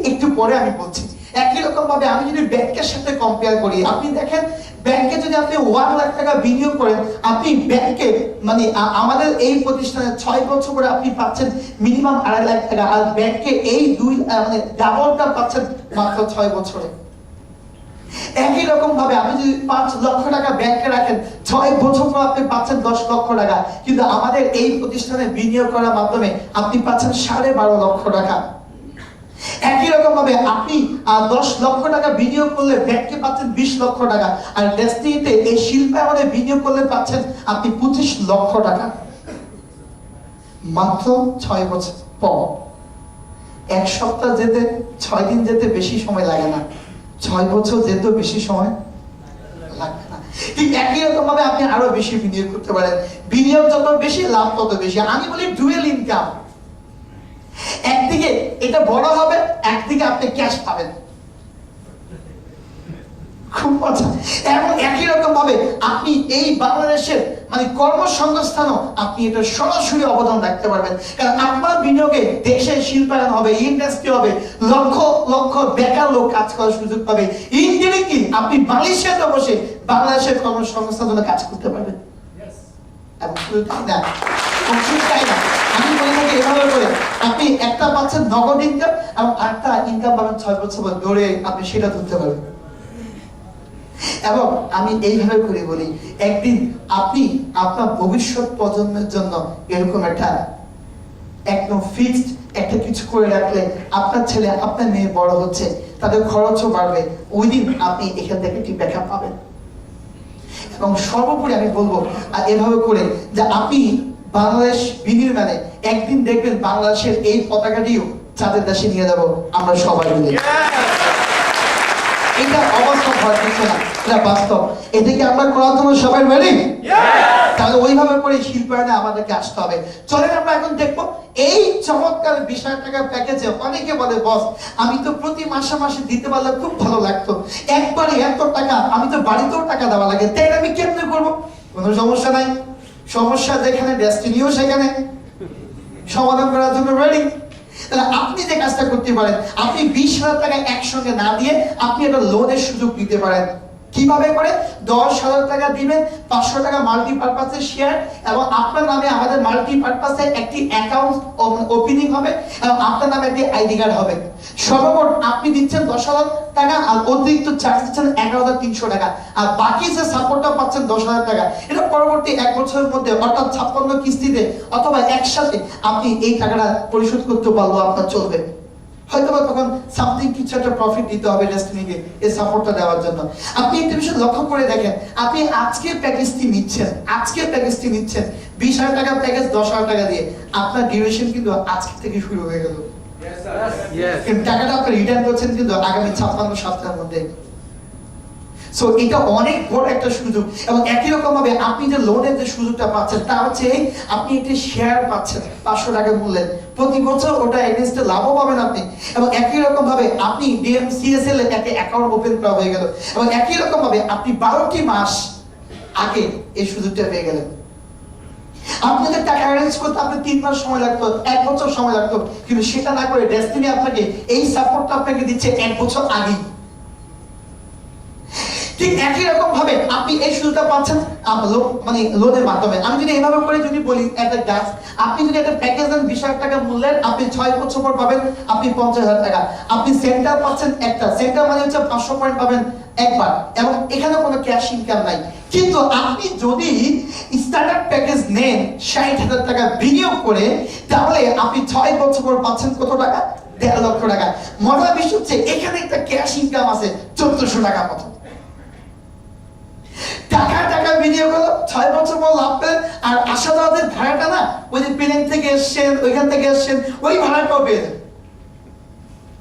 একটু পরে আমি বলছি। একই রকম ভাবে আমি যদি ব্যাংকের সাথে কম্পেয়ার করি, আপনি দেখেন ব্যাংকে যদি আপনি 1 লাখ টাকা বিনিয়োগ করেন, আপনি ব্যাংকে মানে আমাদের এই প্রতিষ্ঠানে 6 বছর পরে আপনি পাচ্ছেন মিনিমাম 2.5 লাখ টাকা, আর ব্যাংকে এই মানে ডাবলটা পাচ্ছেন মাত্র 6 বছরে। একই রকম ভাবে আপনি যদি 5 লক্ষ টাকা ব্যাংকে রাখেন, 6 বছর পর আপনি পাচ্ছেন 10 লক্ষ টাকা, কিন্তু আমাদের এই প্রতিষ্ঠানে বিনিয়োগ করার মাধ্যমে আপনি পাচ্ছেন 12.5 লক্ষ টাকা। একই রকম ভাবে আপনি 10 লক্ষ টাকা বিনিয়োগ করলে ব্যাংকে পাচ্ছেন 20 লক্ষ টাকা, আর ডেস্টিনিতে এই শিল্পায়নে বিনিয়োগ করলে পাচ্ছেন আপনি 25 লক্ষ টাকা মাত্র 6 বছর পর। 1 সপ্তাহ যেতে 6 দিন যেতে বেশি সময় লাগে না, 6 বছর যেতে বেশি সময় লাগবে না। ঠিক একই রকম ভাবে আপনি আরো বেশি বিনিয়োগ করতে পারেন। বিনিয়োগ যত বেশি, লাভ তত বেশি। আমি বলি ডুয়েল ইনকাম। একদিকে এটা বড় হবে, একদিকে আপনি ক্যাশ পাবেন, খুব মজা। এবং একই রকম ভাবে আপনি এই বাংলাদেশের মানে কর্মসংস্থানও আপনি এটা সরাসরি অবদান রাখতে পারবেন, কারণ আপনার বিনিয়োগে দেশে শিল্পায়ন হবে, ইন্ডাস্ট্রি হবে, লক্ষ লক্ষ বেকার লোক কাজ করার সুযোগ পাবে। ইনডিরেক্টলি আপনি মালয়েশিয়াতে বসে বাংলাদেশের কর্মসংস্থানে কাজ করতে পারবেন। এবং শুধু তাই না, আমি বলে থাকি এভাবে করে আপনি একটা পাচ্ছেন নগদ ইনকাম, এবং আরেকটা ইনকাম পাবেন 6 বছর পর ধরে আপনি সেটা ধরতে পারবেন। এবং আমি এইভাবে করে বলি, একদিন আপনি আপনার ভবিষ্যৎ প্রজন্মের জন্য এরকম একটা একদম ফিক্সড একটা কিছু করে রাখলে, আপনার ছেলে আপনার মেয়ে বড় হচ্ছে, তাদের খরচও বাড়বে, ওই দিন আপনি এখান থেকে একটি ব্যাকআপ পাবেন। এবং সর্বোপরি আমি বলবো আর এভাবে করে যে আপনি বাংলাদেশ বিনির্মাণে একদিন দেখবেন বাংলাদেশের এই পতাকাটিও চাঁদের দেশে নিয়ে যাব আমরা সবাই মিলে। এটা অবাস্তব হওয়ার কিছু না, এটা বাস্তব। এদিকে আমরা করার জন্য সবাই রেডি? তাহলে ওইভাবে করে শিল্পায়নে আমাদেরকে আসতে হবে। চলেন আমরা এখন দেখবো এই চমৎকার 20,000 টাকার প্যাকেজে অনেকে বলে বস আমি তো প্রতি মাসে মাসে দিতে পারলে খুব ভালো লাগতো, একবারে এত টাকা আমি তো বাড়িতেও টাকা দেওয়া লাগে, তাই আমি কেমনে করবো? কোনো সমস্যা নাই, সমস্যা যেখানে ডেস্টিনিও সেখানে সমাধান করার জন্য রেডি। তাহলে আপনি যে কাজটা করতে পারেন, আপনি 20,000 টাকা একসঙ্গে না দিয়ে আপনি একটা লোনের সুযোগ দিতে পারেন। কিভাবে করে? 10,000 টাকা দিবেন, 500 টাকা মাল্টিপারপাসে শেয়ার, এবং আপনার নামে আমাদের মাল্টিপারপাসে একটি অ্যাকাউন্ট ওপেনিং হবে, এবং আপনার নামে একটি আইডি কার্ড হবে। সর্বমোট আপনি দিচ্ছেন 10,000 টাকা, আর অতিরিক্ত চার্জ দিচ্ছেন 11,300 টাকা, আর বাকি যে সাপোর্টটা পাচ্ছেন 10,000 টাকা, এটা পরবর্তী 1 বছরের মধ্যে অর্থাৎ 56 কিস্তিতে অথবা একসাথে আপনি এই টাকাটা পরিশোধ করতে পারলেও আপনার চলবে। হয়তো তখন সামথিং কিছু একটা প্রফিট দিতে হবে ডেস্টিনিকে এই সাপোর্টটা দেওয়ার জন্য। আপনি একটা বিষয় লক্ষ্য করে দেখেন, আপনি আজকের প্যাকেজটি নিচ্ছেন, 20,000 টাকার প্যাকেজ 10,000 টাকা দিয়ে, আপনার ডিউরেশন কিন্তু আজকে থেকে শুরু হয়ে গেল। কিন্তু টাকাটা আপনি রিটার্ন করছেন কিন্তু আগামী 56 সপ্তাহের মধ্যে। সো এটা অনেক বড় একটা সুযোগ। এবং একই রকম ভাবে আপনি যে লোনের যে সুযোগটা পাচ্ছেন তা হচ্ছে আপনি একটি শেয়ার পাচ্ছেন 500 টাকা মূল্যের, প্রতি বছর ওটা এগেইনস্টে লাভও পাবেন আপনি। এবং একই রকম ভাবে আপনি ডিএমসিএসএল এর একটা অ্যাকাউন্ট ওপেন করা হয়ে গেল, এবং একই রকম ভাবে আপনি 12টি মাস আগে এই সুযোগটা পেয়ে গেলেন। আপনাদের টাকা অ্যারেঞ্জ করতে আপনি 3 মাস সময় লাগতো, 1 বছর সময় লাগতো, কিন্তু সেটা না করে ডেস্টিনি আপনাকে এই সাপোর্টটা আপনাকে দিচ্ছে 1 বছর আগে। ঠিক একই রকম ভাবে আপনি এই সুযোগটা পাচ্ছেন মানে লোনের মাধ্যমে। আমি যদি এইভাবে করে যদি বলি একটা গাছ, আপনি যদি একটা প্যাকেজ দেন 20,000 টাকা মূল্যের, আপনি 6 বছর পর পাবেন আপনি 50,000 টাকা। আপনি সেন্টার পাচ্ছেন একটা, সেন্টার মানে হচ্ছে 500 পয়েন্ট পাবেন একবার, এবং এখানে কোনো ক্যাশ ইনকাম নাই। কিন্তু আপনি যদি স্টার্টার প্যাকেজ নেন 60,000 টাকা বিনিয়োগ করে, তাহলে আপনি 6 বছর পর পাচ্ছেন কত টাকা? 1.5 লক্ষ টাকা। মজার বিষয় হচ্ছে এখানে একটা ক্যাশ ইনকাম আছে 1400 টাকা মতো। টাকা বিনিয়োগ হলো, 6 বছর পর লাভ পেলেন, আর আসা যাওয়াদের ভাড়াটা না ওই যে প্লেন থেকে এসছেন, ওইখান থেকে এসছেন, ওই ভাড়াটাও পেয়ে যাবেন,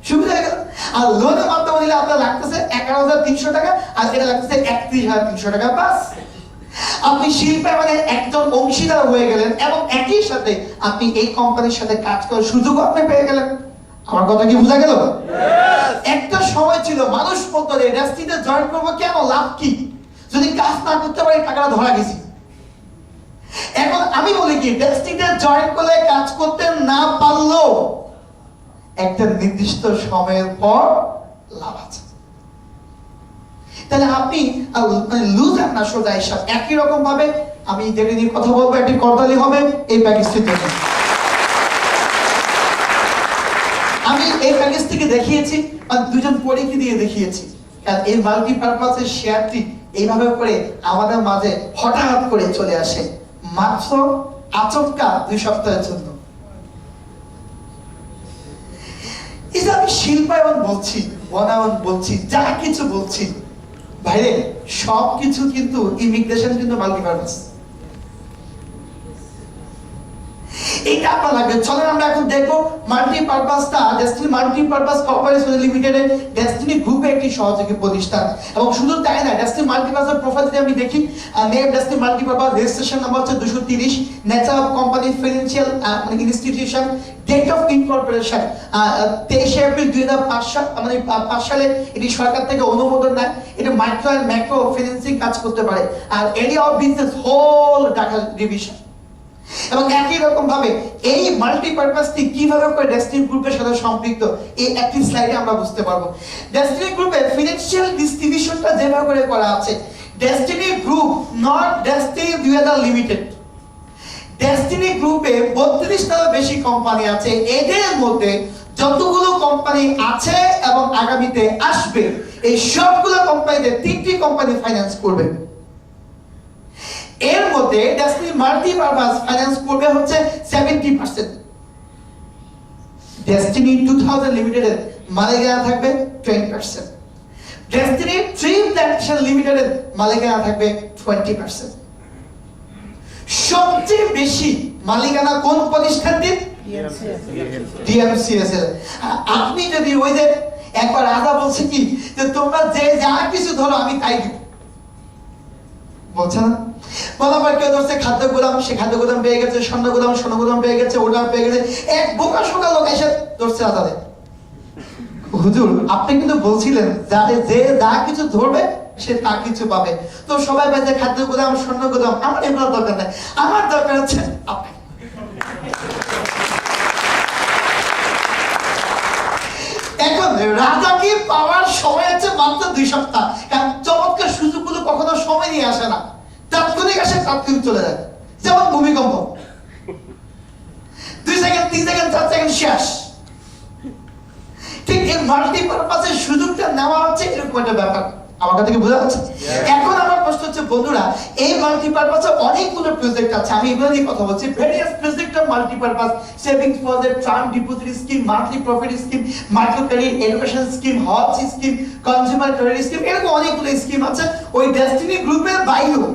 সুবিধা হয়ে গেল। আর লোনের মাধ্যমে দিলে আপনার লাগতেছে 11,300 টাকা, আর এটা লাগতেছে 31,300 টাকা। বাস আপনি শিল্পে মানে একজন অংশীদার হয়ে গেলেন, এবং একই সাথে আপনি এই কোম্পানির সাথে কাজ করার সুযোগ আপনি পেয়ে গেলেন। আমার কথা কি বোঝা গেল? একটা সময় ছিল মানুষ বলতো যে ইন্ডাস্ট্রিতে জয়েন করবো কেন, লাভ কি, যদি কাজ না করতে পারি টাকাটা ধরা গেছি। এখন আমি বলি কি, ইন্ডাস্ট্রিতে জয়েন করলে কাজ করতে না পারলেও একটা নির্দিষ্ট সময়ের পর লাভ আছে। তাহলে আপনি লুজার না সোজা হিসাব। একই রকম ভাবে আমি যেটা নিয়ে কথা বলবো একটি করতালি হবে এই প্যাকেজটির জন্য। আমি এই প্যাকেজ থেকে দেখিয়েছি আর দুজন পরীক্ষা দিয়ে দেখিয়েছি। কারণ এই মাল্টিপারপাসের শেয়ারটি এইভাবে করে আমাদের মাঝে হঠাৎ করে চলে আসে মাত্র আচমকা 2 সপ্তাহের জন্য। এই যে আমি শিল্পায়ন বলছি, বনায়ন বলছি, যা কিছু বলছি ভাইরে, সবকিছু কিন্তু ইমিগ্রেশন কিন্তু মাল্টিপারপাস। এটা আপনার লাগবে। চলেন আমরা এখন দেখবো মাল্টিপারপাসটা ডেস্টিনি মাল্টিপারপাস কর্পোরেশন লিমিটেডের ডেস্টিনি গ্রুপে একটি সহযোগী প্রতিষ্ঠান। এবং শুধু তাই না, ডেস্টিনি মাল্টিপারপাসের প্রোফাইল যদি আমি দেখি, name destiny multipurpose, registration number হচ্ছে 230, nature of company financial institution, date of incorporation 23 April 2005 সালে এটি সরকার থেকে অনুমোদন নেয়। এটা মাইক্রো এন্ড ম্যাক্রো ফিন্যান্সিং কাজ করতে পারে। আর এরিয়া অফ বিজনেস হোল ঢাকা ডিভিশন। এবং একই রকম ভাবে এই মাল্টিপারপাসটি কিভাবে করে ডেস্টিনি গ্রুপের সাথে সম্পৃক্ত এই একটি স্লাইডে আমরা বুঝতে পারবো। ডেস্টিনি গ্রুপের ফিনান্সিয়াল ডিস্ট্রিবিউশনটা যেভাবে করে করা আছে, destiny group not destiny jeweller limited. Destiny গ্রুপে 32টারও বেশি কোম্পানি আছে। এদের মধ্যে যতগুলো কোম্পানি আছে এবং আগামীতে আসবে, এই সবগুলো কোম্পানিতে 3টি কোম্পানি ফাইন্যান্স করবে। এর মধ্যে ডেস্টিনি মাল্টিপারপাস ফাইন্যান্স করবে হচ্ছে 70%। ডেস্টিনি 2000 লিমিটেডের মালিকানা থাকবে 20%। ডেস্টিনি ট্রিম প্ল্যান্টেশন লিমিটেডের মালিকানা থাকবে 20%। সবচেয়ে বেশি মালিকানা কোন প্রতিষ্ঠানটির? ডিএমসিএস এর। আপনি যদি ওই যে একবার রাজা বলছে কি যে তোমরা যে যা কিছু ধরো আমি তাই দিব, বলছে না? বলাবার কেউ ধরছে খাদ্য গোদাম, সে খাদ্য গোদাম পেয়ে গেছে, স্বর্ণ গোদাম পেয়ে গেছে, ওটা পেয়ে গেছে। এক বোকা শোকা লোক এসে ধরছে রাজাদের। হুজুর আপনি কিন্তু বলছিলেন যাতে যে যা কিছু ধরবে সে তা কিছু পাবে। তো সবাই বলছে খাদ্য গোদাম, স্বর্ণ গোদাম, আমার এগুলো দরকার নাই, আমার দরকার হচ্ছে আপনি। এখন রাজাকে পাওয়ার সময় হচ্ছে মাত্র 2 সপ্তাহ। কারণ চমৎকার সুযোগগুলো কখনো সময় নিয়ে আসে না, তাৎক্ষণিক আসে, তাৎক্ষণিক চলে যায়। যেমন ভূমিকম্প, 2 সেকেন্ড, 3 সেকেন্ড, 4 সেকেন্ড শেষ। ঠিক এই মাল্টিপারপাসের সুযোগটা নেওয়া হচ্ছে এরকম একটা ব্যাপার। আমার কথা কি বোঝা যাচ্ছে? এখন আমার প্রশ্ন হচ্ছে বন্ধুরা, এই মাল্টিপারপাসে অনেকগুলো প্রজেক্ট আছে। আমি এগুলো নিয়ে কথা বলছি। Various project of multipurpose, savings project, term deposit scheme, monthly profit scheme, micro credit, education scheme, house scheme, consumer credit scheme, এরকম অনেকগুলো স্কিম আছে ওই ডেস্টিনি গ্রুপের বাইরেও।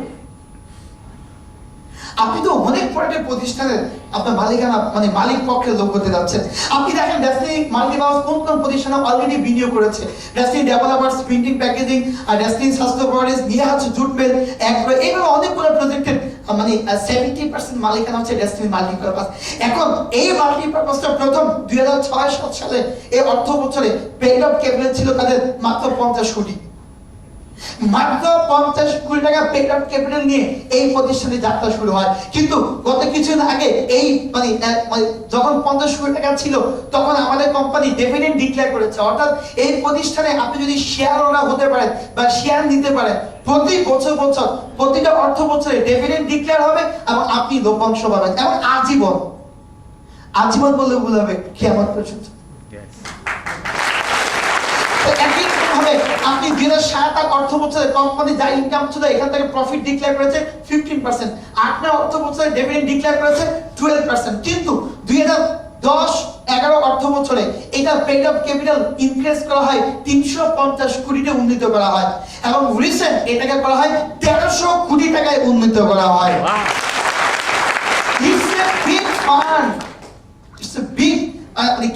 আপনি তো অনেক বড় একটা প্রতিষ্ঠানের আপনার মালিকানা মানে মালিক পক্ষের লোক হতে যাচ্ছেন। আপনি দেখেন ডেস্টিনি মাল্টিপারপাস কোন কোন প্রতিষ্ঠানে অলরেডি বিনিয়োগ করেছে। ডেস্টিনি ডেভেলপার্স, প্রিন্টিং প্যাকেজিং, আর ডেস্টিনি স্বাস্থ্য প্রোভাইডার্স, নিহাজ জুট মিল, এগ্রো, এইভাবে অনেকগুলো প্রজেক্টের মানে 70% মালিকানা হচ্ছে ডেস্টিনি মাল্টিপারপাস। এখন এই মাল্টিপারপাসটা প্রথম 2006-07 সালে এই অর্থ বছরে পেইড আপ ক্যাপিটাল ছিল তাদের মাত্র 50 কোটি। মাত্র 50 কোটি টাকা পেইড আপ ক্যাপিটাল নিয়ে এই প্রতিষ্ঠানের যাত্রা শুরু হয়। কিন্তু গত কিছুদিন আগে এই মানে যখন 50 কোটি টাকা ছিল তখন আমাদের কোম্পানি ডিভিডেন্ড ডিক্লেয়ার করেছে। অর্থাৎ এই প্রতিষ্ঠানে আপনি যদি শেয়ার হোল্ডার হতে পারেন বা শেয়ার নিতে পারেন, প্রতি বছর প্রতিটা অর্থ বছরে ডিভিডেন্ড ডিক্লেয়ার হবে এবং আপনি লভ্যাংশ পাবেন, এবং আজীবন বললে ভুল হবে, কিয়ামত পর্যন্ত। আপনি 2007 অর্থ বছরে কোম্পানি যা ইনকাম ছিল এখান থেকে প্রফিট ডিক্লেয়ার করেছে 15%, 8 অর্থ বছরে ডিভিডেন্ড ডিক্লেয়ার করেছে 12%। কিন্তু 2010-11 অর্থ বছরে এটা পেইড আপ ক্যাপিটাল ইনক্রিজ করা হয় 350 কোটিতে উন্নীত করা হয়, এবং রিসেন্ট এটাকে করা হয় 1300 কোটি টাকায় উন্নীত করা হয়। It's a big fund, it's a big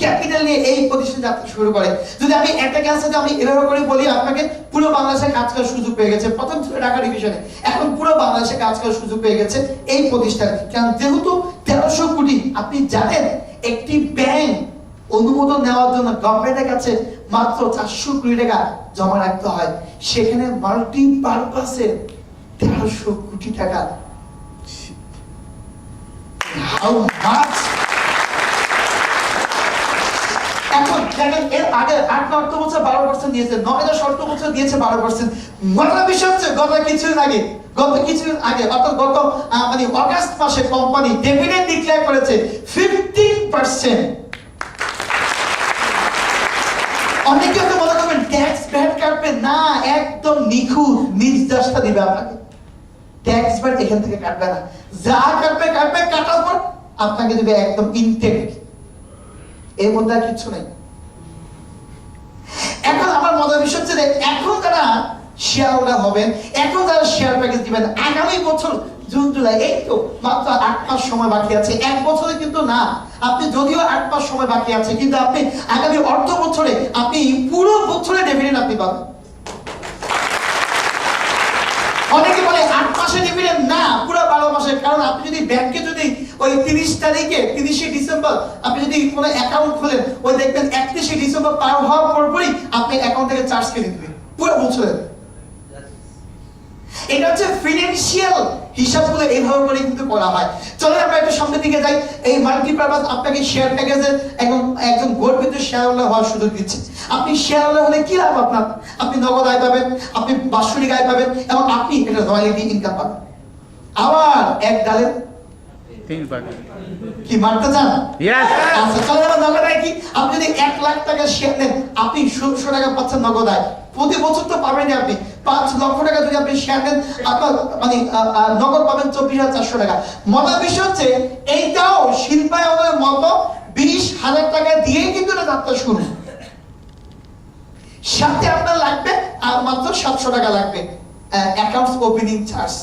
capital নিয়ে এই প্রতিষ্ঠান যাত্রা শুরু করে। যদি আমি একটা ক্যান্সার আমি এভাবে করে বলি, আপনাকে পুরো বাংলাদেশে কাজ করার সুযোগ পেয়ে গেছে। প্রথম ছিল ঢাকা ডিভিশনে, এখন পুরো বাংলাদেশে কাজ করার সুযোগ পেয়ে গেছে এই প্রতিষ্ঠান। কারণ যেহেতু 1300 কোটি, আপনি জানেন একটি ব্যাংক অনুমোদন নেওয়ার জন্য গভর্নমেন্টের কাছে মাত্র 400 কোটি টাকা জমা রাখতে হয়, সেখানে মাল্টিপারপাসে 1300 কোটি টাকা। হাউ মাচ এখন দেখেন এর আগে 8 অর্থ বছর 12% দিয়েছে, 9 অর্থ বছর দিয়েছে 12%। মজার বিষয় হচ্ছে গত কিছুদিন আগে অর্থাৎ গত মানে অগাস্ট মাসে কোম্পানি ডিভিডেন্ড ডিক্লেয়ার করেছে 15%। অনেকে তো মনে করবেন ট্যাক্স ব্যাট কাটবে না, একদম নিখুঁত নির্দেশটা দিবে আপনাকে। ট্যাক্স ব্যাট এখান থেকে কাটবে না, যা কাটবে কাটার পর আপনাকে দিবে একদম ইনটেক, এর মধ্যে আর কিছু নেই। এখন আমার মজার বিষয় হচ্ছে এখন যারা শেয়ার হোল্ডার হবেন, এখন যারা শেয়ার প্যাকেজ দিবেন আগামী বছর জুন জুলাই, এই তো মাত্র 8 মাস সময় বাকি আছে, 1 বছরে কিন্তু না। আপনি যদিও 8 মাস সময় বাকি আছে, কিন্তু আপনি আগামী অর্থ বছরে আপনি পুরো বছরে ডিভিডেন্ড আপনি পাবেন। অনেকে বলে 8 মাসে ডিভিডেন্ড না, পুরো 12 মাসে। কারণ আপনি যদি ব্যাংকে যদি ওই 30 তারিখে 30শে ডিসেম্বর আপনি যদি কোনো অ্যাকাউন্ট খোলেন, ওই দেখবেন 31শে ডিসেম্বর পার হওয়ার পরপরই আপনি অ্যাকাউন্ট থেকে চার্জ কেটে দিবেন পুরো বছরে। এটা হচ্ছে ফিনান্সিয়াল হিসাবগুলো এইভাবে করে কিন্তু করা হয়। চলেন আমরা একটু সামনের দিকে যাই। এই মাল্টিপারপাস আপনাকে শেয়ার প্যাকেজে একজন গর্বিত শেয়ার হোল্ডার হওয়ার সুযোগ দিচ্ছে। আপনি শেয়ার হোল্ডার হলে কি লাভ আপনার? আপনি নগদ আয় পাবেন, আপনি বাৎসরিক আয় পাবেন, এবং আপনি এটা রয়্যালটি ইনকাম পাবেন। আবার এক ডালে 3 পাবেন। কি মারতে চান? ইয়েস। আচ্ছা চলেন আমরা নগদ আয় কি? আপনি যদি 1 লাখ টাকা শেয়ার নেন, আপনি 100 টাকা পাচ্ছেন নগদ আয়। প্রতি বছর তো পাবেনই আপনি 5 লক্ষ টাকা যদি আপনি শেয়ার নেন, আপনার মানে নগদ পাবেন 24,400 টাকা। মজার বিষয় হচ্ছে এইটাও শিল্পায়নের মতো 20,000 টাকা দিয়েই কিন্তু এটা যাত্রা শুরু। সাথে আপনার লাগবে আর মাত্র 700 টাকা লাগবে অ্যাকাউন্টস ওপেনিং চার্জ।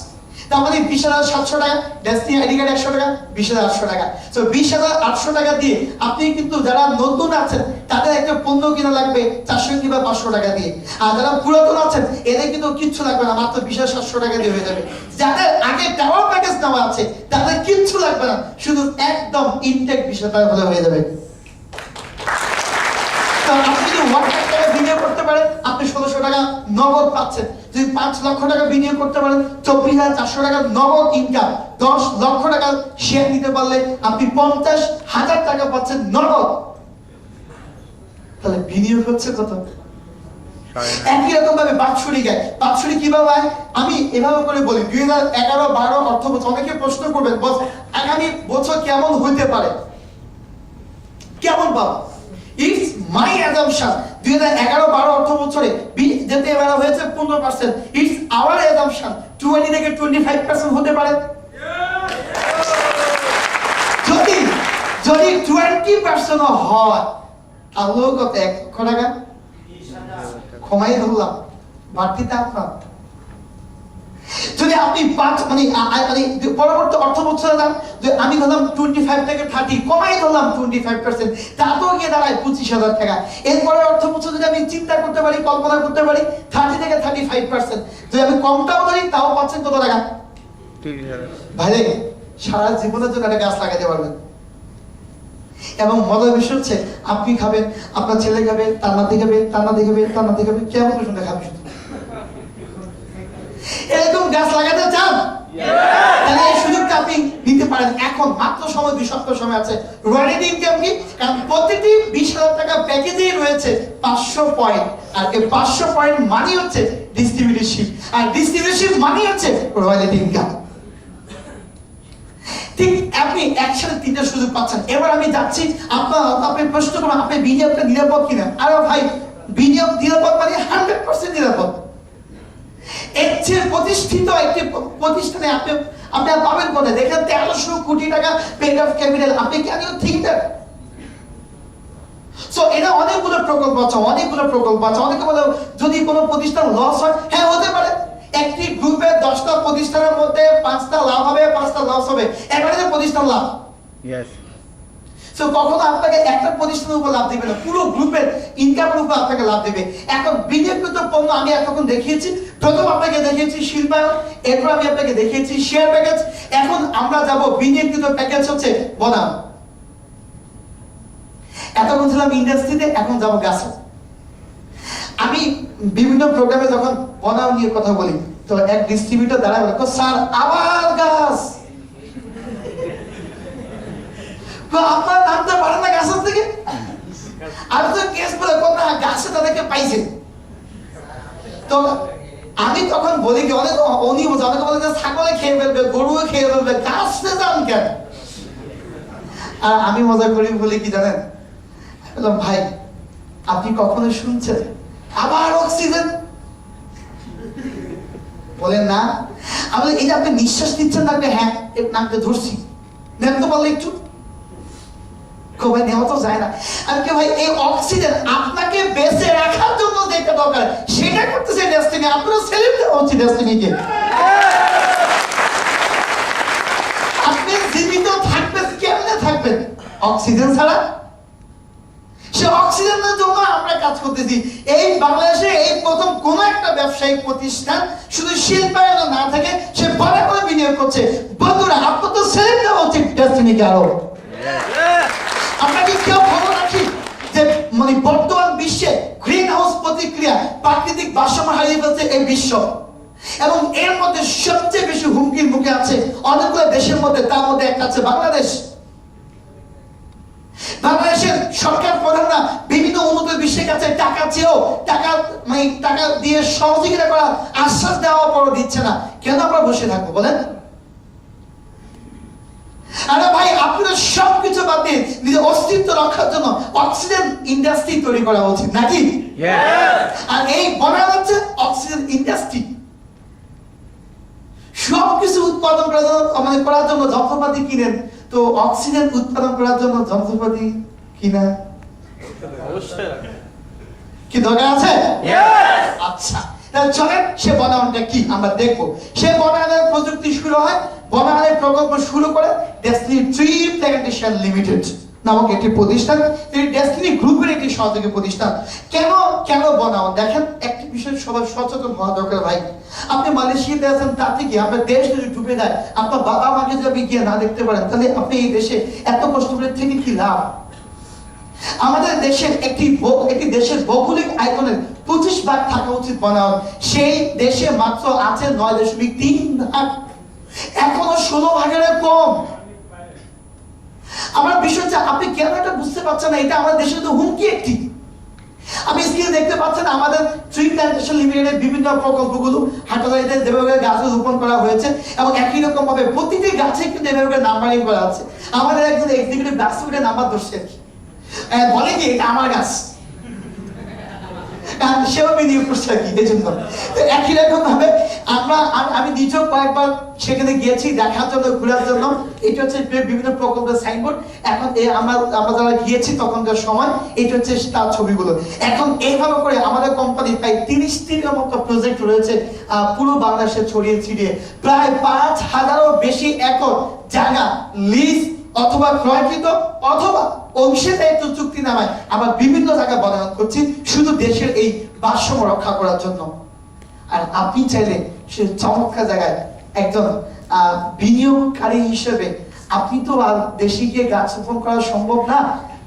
তার মানে 20,700 টাকা, ডেস্টিনি আইডি কার্ড 100 টাকা, 20,800 টাকা। সো 20,800 টাকা দিয়ে আপনি কিন্তু যারা নতুন আছেন তাদের একটা পণ্য কিনা লাগবে 400 কিংবা 500 টাকা দিয়ে। আর যারা পুরাতন আছেন এদের কিন্তু কিচ্ছু লাগবে না, মাত্র 20,700 টাকা দিয়ে হয়ে যাবে। যাদের আগে টাওয়ার প্যাকেজ নেওয়া আছে তাদের কিচ্ছু লাগবে না, শুধু একদম ইনটেক 20,000 টাকা হলে হয়ে যাবে। আপনি যদি 1 লাখ টাকা বিনিয়োগ করতে পারেন, আপনি 1,600 টাকা নগদ পাচ্ছেন। যদি 5 লক্ষ টাকা বিনিয়োগ করতে পারেন, 24,400 টাকা নগদ ইনকাম। 10 লক্ষ টাকা শেয়ার নিতে পারলে আপনি 50,000 টাকা পাচ্ছেন নগদ। তাহলে বিনিয়োগ হচ্ছে কত? একই রকম ভাবে বাৎসরিক কিভাবে হয় আমি এভাবে করে বলি। 2011-12 অর্থ বছর অনেকে প্রশ্ন করবেন, বস আগামী বছর কেমন হইতে পারে, কেমন পাবো? It's my assumption 2011-12 অর্থ বছরে যেতে এবার হয়েছে 15%, it's our assumption 20 থেকে 25% হতে পারে। যদি 20% হয় তাহলেও কত? 1 লক্ষ টাকা কমাই ধরলাম, বাড়তিতে আপনার। যদি আপনি 5 মানে পরবর্তী অর্থ বছরে দাম আমি ধরলাম 25 থেকে 30, কমাই ধরলাম 25%, তাতেও গিয়ে দাঁড়ায় 25,000 টাকা। এরপরে অর্থ বছর যদি আমি চিন্তা করতে পারি, কল্পনা করতে পারি 30 থেকে 35%, যদি আমি কমটাও ধরি তাও পাচ্ছেন কত টাকা? 30,000। ভাই সারা জীবনের জন্য একটা গাছ লাগাতে পারবেন। এবং মজার বিষয় হচ্ছে আপনি খাবেন, আপনার ছেলে খাবে, তার নাতি খাবে, তার নাতি খাবে, তার নাতি খাবে, কেমন পর্যন্ত খাবে শুধু। এরকম গাছ লাগাতে চান? তাহলে এই সুযোগটা আপনি নিতে পারেন। এখন মাত্র সময় 2 সপ্তাহ সময় আছে। রয়্যালটি ইনকাম কি? কারণ প্রতিটি 20,000 টাকা প্যাকেজেই রয়েছে 500 পয়েন্ট, আর এই 500 পয়েন্ট মানি হচ্ছে ডিস্ট্রিবিউটরশিপ, আর ডিস্ট্রিবিউটরশিপ মানি হচ্ছে রয়্যালটি ইনকাম। ঠিক আপনি একসাথে 3টা সুযোগ পাচ্ছেন। এবার আমি যাচ্ছি, আপনি প্রশ্ন করুন আপনি বিনিয়োগটা নিরাপদ কিনা। আরে ভাই বিনিয়োগ নিরাপদ মানে 100% নিরাপদ। এর চেয়ে প্রতিষ্ঠিত একটি প্রতিষ্ঠানে আপনি পাবেন কোথায়? দেখেন 1300 কোটি টাকা পেড অফ ক্যাপিটাল, আপনি can you think that? So এটা অনেকগুলো প্রকল্প আছে। অনেকে বলে যদি কোনো প্রতিষ্ঠান লস হয়, হ্যাঁ হতে পারে। একটি গ্রুপে 10টা প্রতিষ্ঠানের মধ্যে 5টা লাভ হবে, 5টা লস হবে, এবারে প্রতিষ্ঠান লাভ। ইয়েস। সো কখনো আপনাকে একটা প্রতিষ্ঠানের উপর লাভ দিবে না, পুরো গ্রুপের ইনকামের উপর আপনাকে লাভ দিবে। এখন বিনিয়োগকৃত পণ্য আমি এতক্ষণ দেখিয়েছি। প্রথম আপনাকে দেখিয়েছি শিল্পায়ন, এরপর আমি আপনাকে দেখিয়েছি শেয়ার প্যাকেজ। এখন আমরা যাব বিনিয়োগকৃত প্যাকেজ হচ্ছে বনাম। এতক্ষণ ছিলাম ইন্ডাস্ট্রিতে, এখন যাব গাছে। আমি বিভিন্ন প্রোগ্রামে যখন বনাম নিয়ে কথা বলি তো এক ডিস্ট্রিবিউটর দাঁড়ায় বলে, স্যার আবার গাছ, আপনার নামটা পারেন না গাছের থেকে? আর তো কেস বলে কোন গাছে তাদেরকে পাইছে। তো আমি তখন বলি কি অনেক অনিয়ম, অনেকে বলে যে ছাগলে খেয়ে ফেলবে, গরুও খেয়ে ফেলবে, গাছে যান কেন? আর আমি মজা করি বলি কি জানেন, বললাম ভাই আপনি কখনো শুনছেন আবার অক্সিজেন? বলেন না। আমি এই যে আপনি নিঃশ্বাস নিচ্ছেন না, হ্যাঁ নাকটা ধরছি, নেন তো বললে একটু। ভাই নেওয়া তো যায় না। আমি কি ভাই এই অক্সিজেন আপনাকে বেঁচে রাখার জন্য যেটা দরকার সেটা করতেছে ডেস্টিনি, আপনারা সেলিব্রেট দেওয়া হচ্ছে ডেস্টিনিকে। আপনি জীবিত থাকবেন কেমনে থাকবেন? অক্সিজেন ছাড়া। সে অক্সিজেনের জন্য আমরা কাজ করতেছি। এই বাংলাদেশে এই প্রথম কোন একটা ব্যবসায়িক প্রতিষ্ঠান শুধু শিল্পায়ন না থাকে সে বড় করে বিনিয়োগ করছে। বন্ধুরা আপনার তো সেলিব্রেট দেওয়া উচিত ডেস্টিনিকে আরো। আমরা কি কেউ খবর রাখি যে মানে বর্তমান বিশ্বে গ্রিন হাউস প্রতিক্রিয়া প্রাকৃতিক ভারসাম্য হারিয়ে ফেলছে এই বিশ্ব, এবং এর মধ্যে সবচেয়ে বেশি হুমকির মুখে আছে অনেকগুলো দেশের মধ্যে, তার মধ্যে একটা আছে বাংলাদেশ। বাংলাদেশের সরকার প্রধানরা বিভিন্ন উন্নত বিশ্বের কাছে টাকা চেয়েও টাকা দিয়ে সহযোগিতা করার আশ্বাস দেওয়ার পরও দিচ্ছে না। কেন আমরা বসে থাকবো বলেন? আরে ভাই আপনাদের সবকিছু বাদ দিয়ে নিজের অস্তিত্ব রক্ষার জন্য অক্সিজেন ইন্ডাস্ট্রি তৈরি করা উচিত নাকি? আর এই বনা হচ্ছে অক্সিজেন ইন্ডাস্ট্রি। সবকিছু উৎপাদন করার জন্য যন্ত্রপাতি কিনেন, তো অক্সিজেন উৎপাদন করার জন্য যন্ত্রপাতি কিনা কি দরকার আছে? আচ্ছা চলেন সে বনায়নটা কি আমরা দেখবো। সে বনায়নের প্রযুক্তি শুরু হয়, বনায়নের প্রকল্প শুরু করে ডেস্টিনি ট্রি প্ল্যান্টেশন লিমিটেড নামক একটি প্রতিষ্ঠান, ডেস্টিনি গ্রুপের একটি সহযোগী প্রতিষ্ঠান। কেন বনায়ন? দেখেন একটি বিষয় সবাই সচেতন হওয়া দরকার ভাই। আপনি মালয়েশিয়াতে আছেন, তাতে কি আপনার দেশ যদি ডুবে যায়, আপনার বাবা মাকে যদি গিয়ে না দেখতে পারেন, তাহলে আপনি এই দেশে এত কষ্ট করে থেকে কি লাভ? আমাদের দেশের একটি দেশের ভৌগোলিক আয়তনের 25 ভাগ থাকা উচিত বনায়ন। সেই দেশে মাত্র আছে 9.3 ভাগ, এখনো 16 ভাগের কম। আমার বিষয় আপনি কেন এটা বুঝতে পারছেন না? এটা আমাদের দেশের তো হুমকি একটি। আপনি স্ক্রিনে দেখতে পাচ্ছেন আমাদের ট্রি প্ল্যান্টেশন লিমিটেডের বিভিন্ন প্রকল্পগুলো হাটহাজারীতে যেভাবে গাছ রোপণ করা হয়েছে, এবং একই রকম ভাবে প্রতিটি গাছে কিন্তু এভাবে নাম্বারিং করা আছে। আমাদের একজন এক্সিকিউটিভ গাছ নাম্বার ধরছে, বলে কি এটা আমার গাছ, সেও বিনিয়োগ করছে আর কি। এই জন্য একই রকম ভাবে আমি নিজেও কয়েকবার সেখানে গিয়েছি দেখার জন্য, ঘোরার জন্য। এটা হচ্ছে বিভিন্ন প্রকল্পের সাইনবোর্ড। এখন আমরা যারা গিয়েছি তখনকার সময় এটা হচ্ছে তার ছবিগুলো। এখন এইভাবে করে আমাদের কোম্পানি প্রায় 30টির মতো প্রজেক্ট রয়েছে পুরো বাংলাদেশে ছড়িয়ে ছিটিয়ে। প্রায় 5000-এরও বেশি একর জায়গা লিজ অথবা ক্রয়কৃত অথবা অংশীদারিত্ব চুক্তি নামায় আমরা বিভিন্ন জায়গায় বনায়ন করছি শুধু দেশের এই ভারসাম্য রক্ষা করার জন্য। আর আপনি চাইলে সে চমৎকার জায়গায় একজন বিনিয়োগকারী হিসেবে আপনি তো আর দেশে গিয়ে গাছ রোপণ করা সম্ভব না,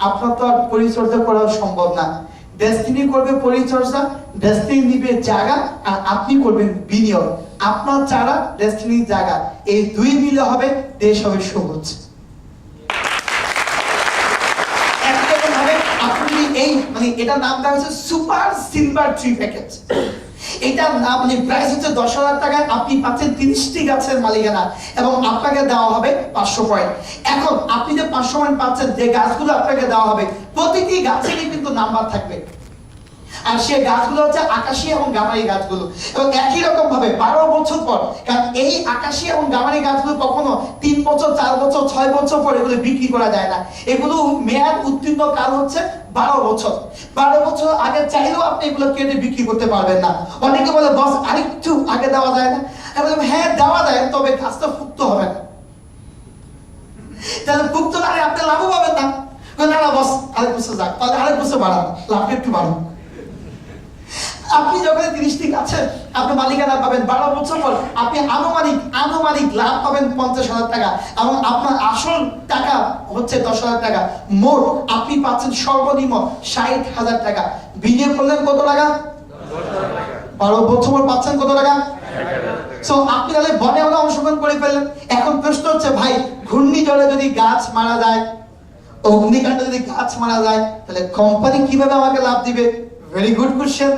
আপনার তো আর পরিচর্যা করা সম্ভব না। ডেস্টিনি করবে পরিচর্যা, ডেস্টিনি নিবে জায়গা, আর আপনি করবেন বিনিয়োগ। আপনার চারা ডেস্টিনির জায়গা, এই দুই মিলে হবে দেশ হবে সবুজ। এই এটার নাম দেওয়া হয়েছে সুপার সিলভার ট্রি প্যাকেজ। এটার নাম প্রাইস হচ্ছে 10,000 টাকায় আপনি পাচ্ছেন 30টি গাছের মালিকানা, এবং আপনাকে দেওয়া হবে 500 পয়েন্ট। এখন আপনি যে 500 পয়েন্ট পাচ্ছেন, যে গাছগুলো আপনাকে দেওয়া হবে প্রতিটি গাছেরই কিন্তু নাম্বার থাকবে, আর সেই গাছগুলো হচ্ছে আকাশী এবং গামারি গাছগুলো। এবং একই রকম ভাবে 12 বছর পর, কারণ এই আকাশী এবং গামারি গাছগুলো কখনো 3 বছর 4 বছর 6 বছর পর এগুলো বিক্রি করা যায় না। এগুলো মেয়াদ উত্তীর্ণ কাল হচ্ছে 12 বছর। 12 বছর আগে চাইলেও আপনি এগুলো কেটে বিক্রি করতে পারবেন না। অনেকে বলে বস আরেকটু আগে দেওয়া যায় না? হ্যাঁ দেওয়া যায়, তবে গাছটা পুক্ত হবে না। তাহলে পুক্ত না আপনি লাভও পাবেন না। না বস আরেক বছর যাক, তাহলে আরেক বছর বাড়ান, লাভটা একটু বাড়ান। আপনি যখন 30টি গাছের আপনি মালিকানা পাবেন, 12 বছর পর আপনি আনুমানিক লাভ পাবেন 50,000 টাকা, এবং আপনার আসল টাকা হচ্ছে 10,000 টাকা। মোট আপনি পাচ্ছেন সর্বনিম্ন 60,000 টাকা। বিনিয়োগ করলেন কত টাকা? 12 বছর পর পাচ্ছেন কত টাকা? সো আপনি তাহলে বনে অংশগ্রহণ করে ফেললেন। এখন প্রশ্ন হচ্ছে ভাই, ঘূর্ণিঝড়ে যদি গাছ মারা যায় অগ্নিকাণ্ডে যদি গাছ মারা যায় তাহলে কোম্পানি কিভাবে আমাকে লাভ দিবে? Very good question.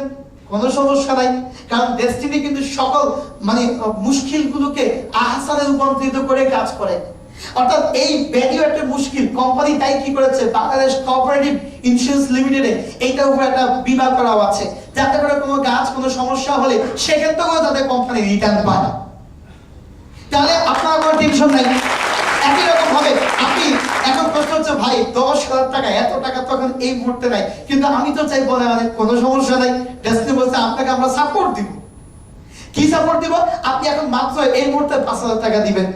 কোনো সমস্যা নাই, কারণ ডেস্টিনি কিন্তু সকল মুশকিলগুলোকে আহসানে রূপান্তরিত করে কাজ করে। অর্থাৎ এই ভ্যালিউ একটা মুশকিল, কোম্পানি তাই কি করেছে, বাংলাদেশ কোঅপারেটিভ ইন্স্যুরেন্স লিমিটেডে এইটার উপর একটা বীমা করা আছে, যাতে করে কোনো গাছ কোনো সমস্যা হলে সেখান থেকেও যাতে কোম্পানি রিটার্ন পায়। তাহলে আপনার কোনো টেনশন নাই। একই রকম ভাবে আপনি এখন প্রশ্ন হচ্ছে, ভাই 10,000 টাকা, এত টাকা তো এখন এই মুহূর্তে নাই, কিন্তু আমি তো চাই বলে কোনো সমস্যা নাই। ডেস্টিনি বলছে আপনাকে আমরা সাপোর্ট দিব। কি সাপোর্ট দিব? আপনি এখন মাত্র এই মুহূর্তে 5,000 টাকা দিবেন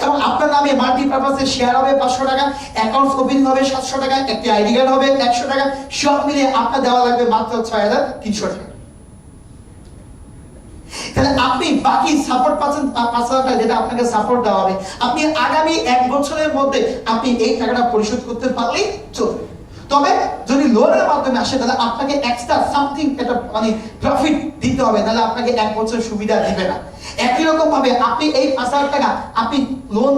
এবং আপনার নামে মাল্টিপারপাসের শেয়ার হবে 500 টাকা, অ্যাকাউন্ট ওপেনিং হবে 700 টাকা, একটি আইডি কার্ড হবে 100 টাকা, সব মিলিয়ে আপনার দেওয়া লাগবে মাত্র 6,300 টাকা। তাহলে আপনি বাকি সাপোর্ট পাচ্ছেন 5,000 টাকা, যেটা আপনাকে সাপোর্ট দেওয়া হবে। আপনি আগামী 1 বছরের মধ্যে আপনি এই টাকাটা পরিশোধ করতে পারলেই চলবে। তবে যদি লোনের মাধ্যমে আসে তাহলে আপনাকে এক্সট্রা সামথিং একটা প্রফিট দিতে হবে, তাহলে আপনাকে 1 বছর সুবিধা দিবে না। একই রকম ভাবে আপনি এই 5,000 টাকা আপনি লোন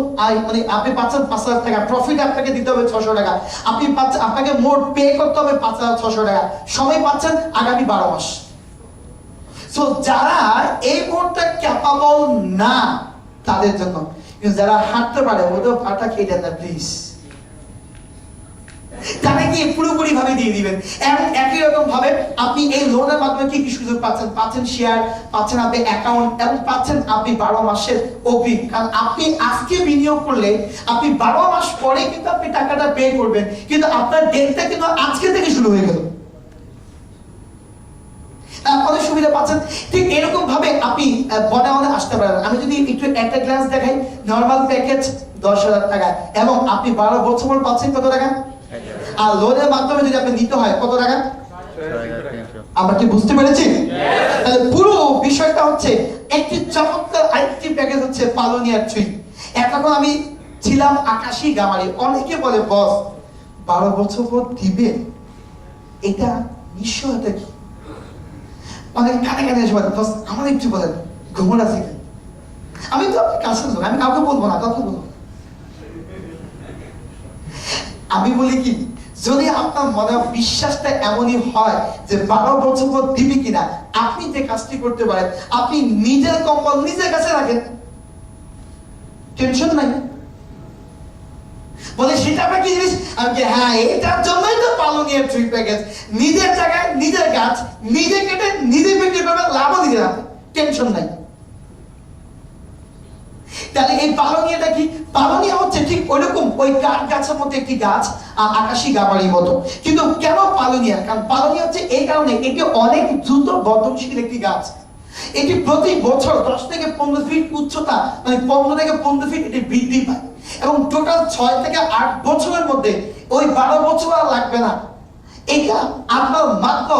আপনি পাচ্ছেন 5,000 টাকা, প্রফিট আপনাকে দিতে হবে 600 টাকা, আপনি আপনাকে মোট পে করতে হবে 5,600 টাকা, সময় পাচ্ছেন আগামী 12 মাস। সো যারা এই মুহূর্তে ক্যাপাবল না তাদের জন্য, কিন্তু যারা হাঁটতে পারে ওদের পাটা খেয়ে দেন না প্লিজ, তারা কি পুরোপুরি ভাবে দিয়ে দিবেন। এবং একই রকম ভাবে আপনি এই লোনের মাধ্যমে কি কি সুযোগ পাচ্ছেন? পাচ্ছেন শেয়ার, পাচ্ছেন আপনি অ্যাকাউন্ট, এবং পাচ্ছেন আপনি 12 মাসের অগ্রিম। কারণ আপনি আজকে বিনিয়োগ করলে আপনি 12 মাস পরে কিন্তু আপনি টাকাটা পে করবেন, কিন্তু আপনার ডেটটা কিন্তু আজকে থেকে শুরু হয়ে গেল। অনেক সুবিধা পাচ্ছেন। ঠিক এরকম ভাবে আপনি বনায়নে আসতে পারেন। আমি যদি একটু একটা গ্লাস দেখাই, নরমাল প্যাকেজ 10,000 টাকা এবং আপনি 12 বছর পর পাচ্ছেন কত টাকা? আর লোনের মাধ্যমে যদি আপনি নিতে হয় কত টাকা? আমরা কি বুঝতে পেরেছি? তাহলে পুরো বিষয়টা হচ্ছে একটি চমৎকার আইটি প্যাকেজ হচ্ছে পালোনিয়ার ট্রি। এখন আমি ছিলাম আকাশী গামারি, অনেকে বলে বস 12 বছর পর দিবে, এটা নিশ্চয়তা কি? অনেক কানে কানে এসে বলেন, বস আমার একটু বলেন ঘুমন আছে কি? আমি তো কাছে লোক, আমি কাউকে বলবো না, কথা বলবো। আমি বলি কি, যদি আপনার মনে বিশ্বাসটা এমনই হয় যে 12 বছর পর দিবি কিনা, আপনি যে কাজটি করতে পারেন, আপনি নিজের কম্বল নিজের কাছে রাখেন, টেনশন নাই। বলে সেটা আবার কি জিনিস? আমি হ্যাঁ, এটার জন্যই তো পালোনিয়ার ট্রি প্যাকেজ। নিজের জায়গায় নিজের গাছ নিজে কেটে নিজে বিক্রি করবে, লাভও দিতে হবে, টেনশন নাই। তাহলে এই পালোনিয়াটা কি? পালোনিয়া হচ্ছে ঠিক ওইরকম ওই কাঠ গাছের মধ্যে একটি গাছ, আকাশী গামারির মতো। কিন্তু কেন পালোনিয়া? কারণ পালোনিয়া হচ্ছে এই কারণে এটি অনেক দ্রুত বর্ধনশীল একটি গাছ। এটি প্রতি বছর 10 থেকে 15 ফিট উচ্চতা, 15 থেকে 15 ফিট এটি বৃদ্ধি পায় এবং টোটাল 6 থেকে 8 বছরের মধ্যে, ওই 12 বছর আর লাগবে না, এটা আপনার মাত্র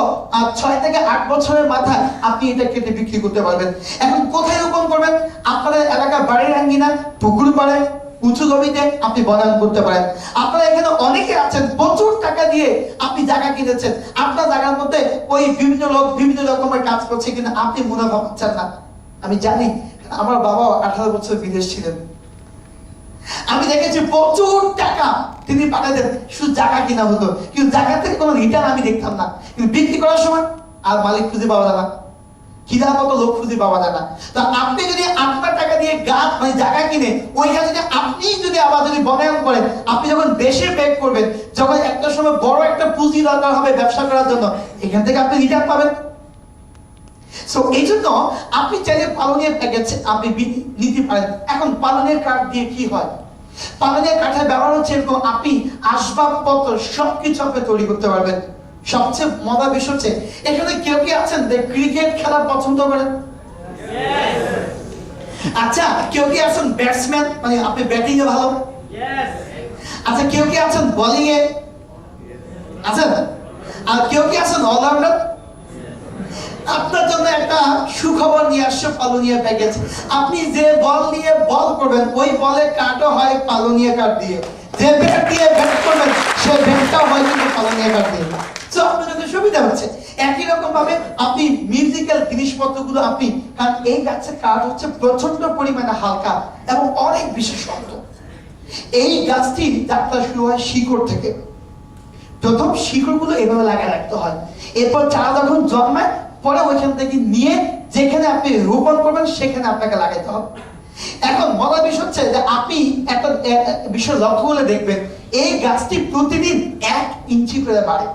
6 থেকে 8 বছরের মাথায় আপনি এটা কেটে বিক্রি করতে পারবেন। এখন কোথায় রোপণ করবেন? আপনাদের এলাকার বাড়ির আঙ্গিনা, পুকুর পাড়ে, উঁচু জমিতে আপনি বনায়ন করতে পারেন। আপনারা এখানে অনেকে আছেন প্রচুর টাকা দিয়ে আপনি জায়গা কিনেছেন, আপনার জায়গার মধ্যে ওই বিভিন্ন লোক বিভিন্ন রকমের কাজ করছে, কিন্তু আপনি মুনাফা পাচ্ছেন না। আমি জানি, আমার বাবা 18 বছর বিদেশ ছিলেন, আমি দেখেছি প্রচুর টাকা তিনি পাঠাতেন, শুধু জায়গা কিনা হতো, কিন্তু জায়গা থেকে কোনো রিটার্ন আমি দেখতাম না। কিন্তু বিক্রি করার সময় আর মালিক খুঁজে পাওয়া যায় না, কিনার মতো লোক খুঁজে পাওয়া যায় না। তো আপনি যদি আপনার টাকা দিয়ে গাছ জায়গা কিনে ওইখানে যদি আপনি যদি আবার যদি বনায়ন করেন, আপনি যখন দেশে ব্যাক করবেন, যখন একটা সময় বড় একটা পুঁজি দরকার হবে ব্যবসা করার জন্য, এখান থেকে আপনি রিটার্ন পাবেন। সো এই জন্য আপনি চাইলে পালোনিয়ার প্যাকেজ আপনি নিতে পারেন। এখন পালোনিয়ার কাঠ দিয়ে কি হয়? পালোনিয়ার কাঠের ব্যবহার হচ্ছে এরকম, আপনি আসবাবপত্র সবকিছু আপনি তৈরি করতে পারবেন। সবচেয়ে মজার বিষয় হচ্ছে এখানে কেউ কি আছেন যে ক্রিকেট খেলা পছন্দ করেন? আচ্ছা, কেউ কি আছেন ব্যাটসম্যান, আপনি ব্যাটিং এ ভালো? আচ্ছা, কেউ কি আছেন বোলিং এ আছেন? আর কেউ কি আছেন অলরাউন্ডার? আপনার জন্য একটা সুখবর নিয়ে আসছে পালোনিয়া প্যাকেজ। আপনি যে বল নিয়ে বল করবেন, ওই বলে কাটও হয় পালোনিয়া কাঠ দিয়ে। যে ব্যাট দিয়ে ব্যাট করবেন, সেই ব্যাটটাও হয় কিন্তু পালোনিয়া কাঠ দিয়ে। সো আপনার জন্য সুবিধা হচ্ছে। একই রকম ভাবে আপনি মিউজিক্যাল জিনিসপত্রগুলো আপনি, কারণ এই গাছের কাঠ হচ্ছে প্রচন্ড পরিমাণে হালকা এবং অনেক বেশি শক্ত। এই গাছটি যাত্রা শুরু হয় শিকড় থেকে। প্রথম শিকড়গুলো এভাবে লাগায় রাখতে হয়, এরপর চারা যখন জন্মায় পরে ওইখান থেকে নিয়ে যেখানে আপনি রোপণ করবেন সেখানে আপনাকে লাগাইতে হবে। এখন মজার বিষয় হচ্ছে যে আপনি একটা বিষয় লক্ষ্য করে দেখবেন, এই গাছটি প্রতিদিন 1 ইঞ্চি করে বাড়ে।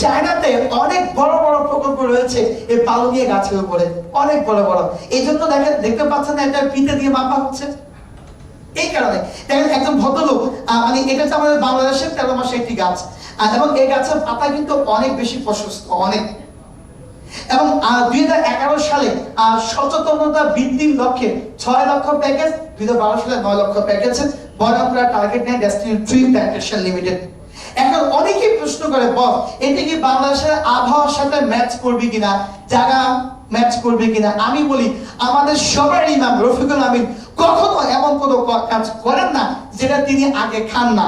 চায়নাতে অনেক বড় বড় প্রকল্প রয়েছে এই পালনীয় গাছের উপরে, অনেক বড় বড়। এই জন্য দেখতে পাচ্ছেন না, এটা ফিতে দিয়ে মাপা হচ্ছে। এই কারণে দেখেন একজন ভদ্রলোক, মানে এটা হচ্ছে আমাদের বাংলাদেশের 13 মাসে একটি গাছ, এবং এই গাছের পাতা কিন্তু অনেক বেশি প্রশস্ত, অনেক। এবং 2011 সালে সচেতনতা বৃদ্ধির লক্ষ্যে 6 লক্ষ প্যাকেজ, 2012 সালে 9 লক্ষ প্যাকেজ বড়াপুরা টার্গেট নেয় ডেস্টিনি ট্রি প্ল্যান্টেশন লিমিটেড। এখন অনেকেই প্রশ্ন করে, বল এটা কি বাংলাদেশের আবহাওয়ার সাথে ম্যাচ করবে কিনা, জায়গা ম্যাচ করবে কিনা? আমি বলি, আমাদের সবার ইমাম রফিকুল আমিন কখনো এমন কোনো কাজ করেন না যেটা তিনি আগে খান না।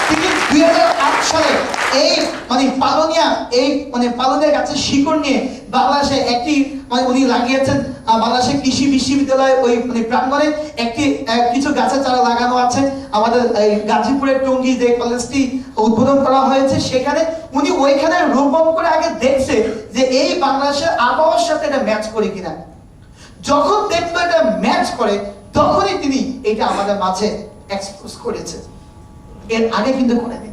তিনি 2008 সালে এই পালনীয় গাছের শিকড় নিয়ে বাংলাদেশে একটি উনি লাগিয়েছেন। বাংলাদেশের কৃষি বিশ্ববিদ্যালয় ওই প্রাঙ্গণে কিছু গাছের চারা লাগানো আছে। আমাদের গাজীপুরের টঙ্গী যে কলেজটি উদ্বোধন করা হয়েছে সেখানে উনি ওইখানে রোপণ করে আগে দেখছে যে এই বাংলাদেশের আবহাওয়ার সাথে এটা ম্যাচ করে কিনা। যখন দেখলো এটা ম্যাচ করে তখনই তিনি এটা আমাদের মাঝে এক্সপোজ করেছে, এর আগে কিন্তু করেনি।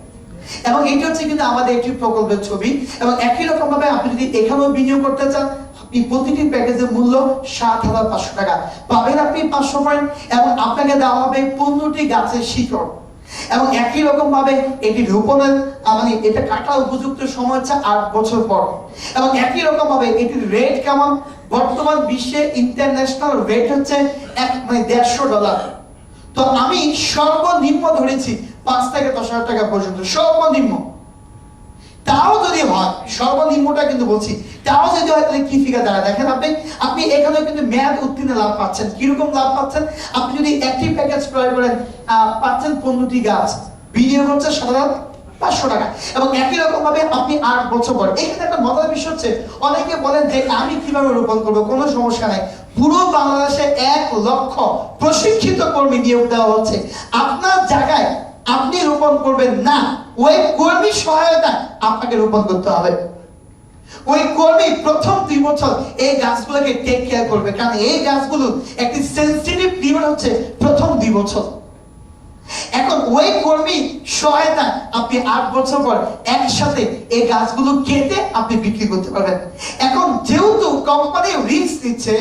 এবং এটা হচ্ছে কিন্তু আমাদের একটি প্রকল্পের ছবি। এবং একই রকম ভাবে আপনি যদি এখানেও বিনিয়োগ করতে চান, আপনি প্রতিটি প্যাকেজের মূল্য 7,500 টাকা পাবেন আপনি 500 পয়েন্ট, এবং আপনাকে দেওয়া হবে 15টি গাছের শিকড়। এবং একই রকম ভাবে এটি রোপণের এটা কাটা উপযুক্ত সময় হচ্ছে 8 বছর পর। এবং একই রকম ভাবে এটির রেট কেমন, বর্তমান বিশ্বে ইন্টারন্যাশনাল রেট হচ্ছে $150। তো আমি সর্বনিম্ন ধরেছি 5 থেকে 10,000 টাকা পর্যন্ত সর্বনিম্ন। তাও যদি হয়, সর্বনিম্নটা কিন্তু বলছি, তাও যদি হয় তাহলে কি ফিগার দাঁড়ায় দেখেন। আপনি এখানে কিন্তু মেয়াদ উত্তীর্ণ লাভ পাচ্ছেন। কিরকম লাভ পাচ্ছেন? আপনি যদি একটি প্যাকেজ ক্রয় করেন পাচ্ছেন 15টি গাছ, বিনিয়োগ হচ্ছে 7,500 টাকা। এবং একই রকম ভাবে আপনি 8 বছর পর, এখানে একটা মজার বিষয় হচ্ছে, অনেকে বলেন যে আমি কিভাবে রোপণ করবো, কোনো সমস্যা নাই। পুরো বাংলাদেশে 1 লক্ষ প্রশিক্ষিত কর্মী নিয়োগ দেওয়া হচ্ছে। আপনার জায়গায় আপনি রোপণ করবেন না, ওই কর্মী সহায়তা আপনাকে রোপণ করতে হবে। ওই কর্মী প্রথম 2 বছর এই গাছগুলোকে টেক কেয়ার করবে, কারণ এই গাছগুলো একটি সেনসিটিভ পিরিয়ড হচ্ছে প্রথম 2 বছর। এখন ওই কর্মী সহায়তা আপনি 8 বছর পর একসাথে এই গাছগুলো কেটে আপনি বিক্রি করতে পারবেন। এখন যেহেতু কোম্পানি রিস্ক দিচ্ছে,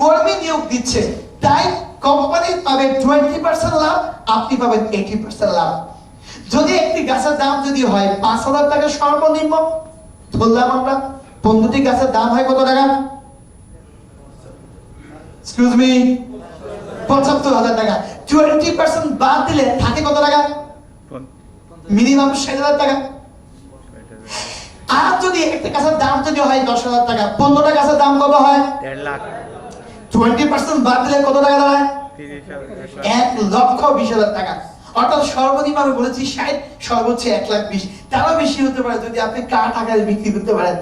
কর্মী নিয়োগ দিচ্ছে, তাই কোম্পানি পাবে 20% লাভ, আপনি পাবেন 80% লাভ। যদি একটি গাছের দাম যদি হয় 5,000 টাকা সর্বনিম্ন, ধরলাম আমরা 15টি গাছের দাম হয় কত টাকা? এক্সকিউজ মি, 75,000 টাকা। 20% বাদ দিলে থাকে কত টাকা? মিনিমাম 60,000 টাকা। আর যদি একটা গাছের দাম যদি হয় 10,000 টাকা, 15টা গাছের দাম কত হয়? 1.5 লাখ। 20% বাদ দিলে কত টাকা দাঁড়ায়? 1,20,000 টাকা। অর্থাৎ সর্বনিম্ন আমি বলেছি 60, সর্বোচ্চ 1,20,000, তারও বেশি হতে পারে যদি আপনি কাঠ আকারে বিক্রি করতে পারেন,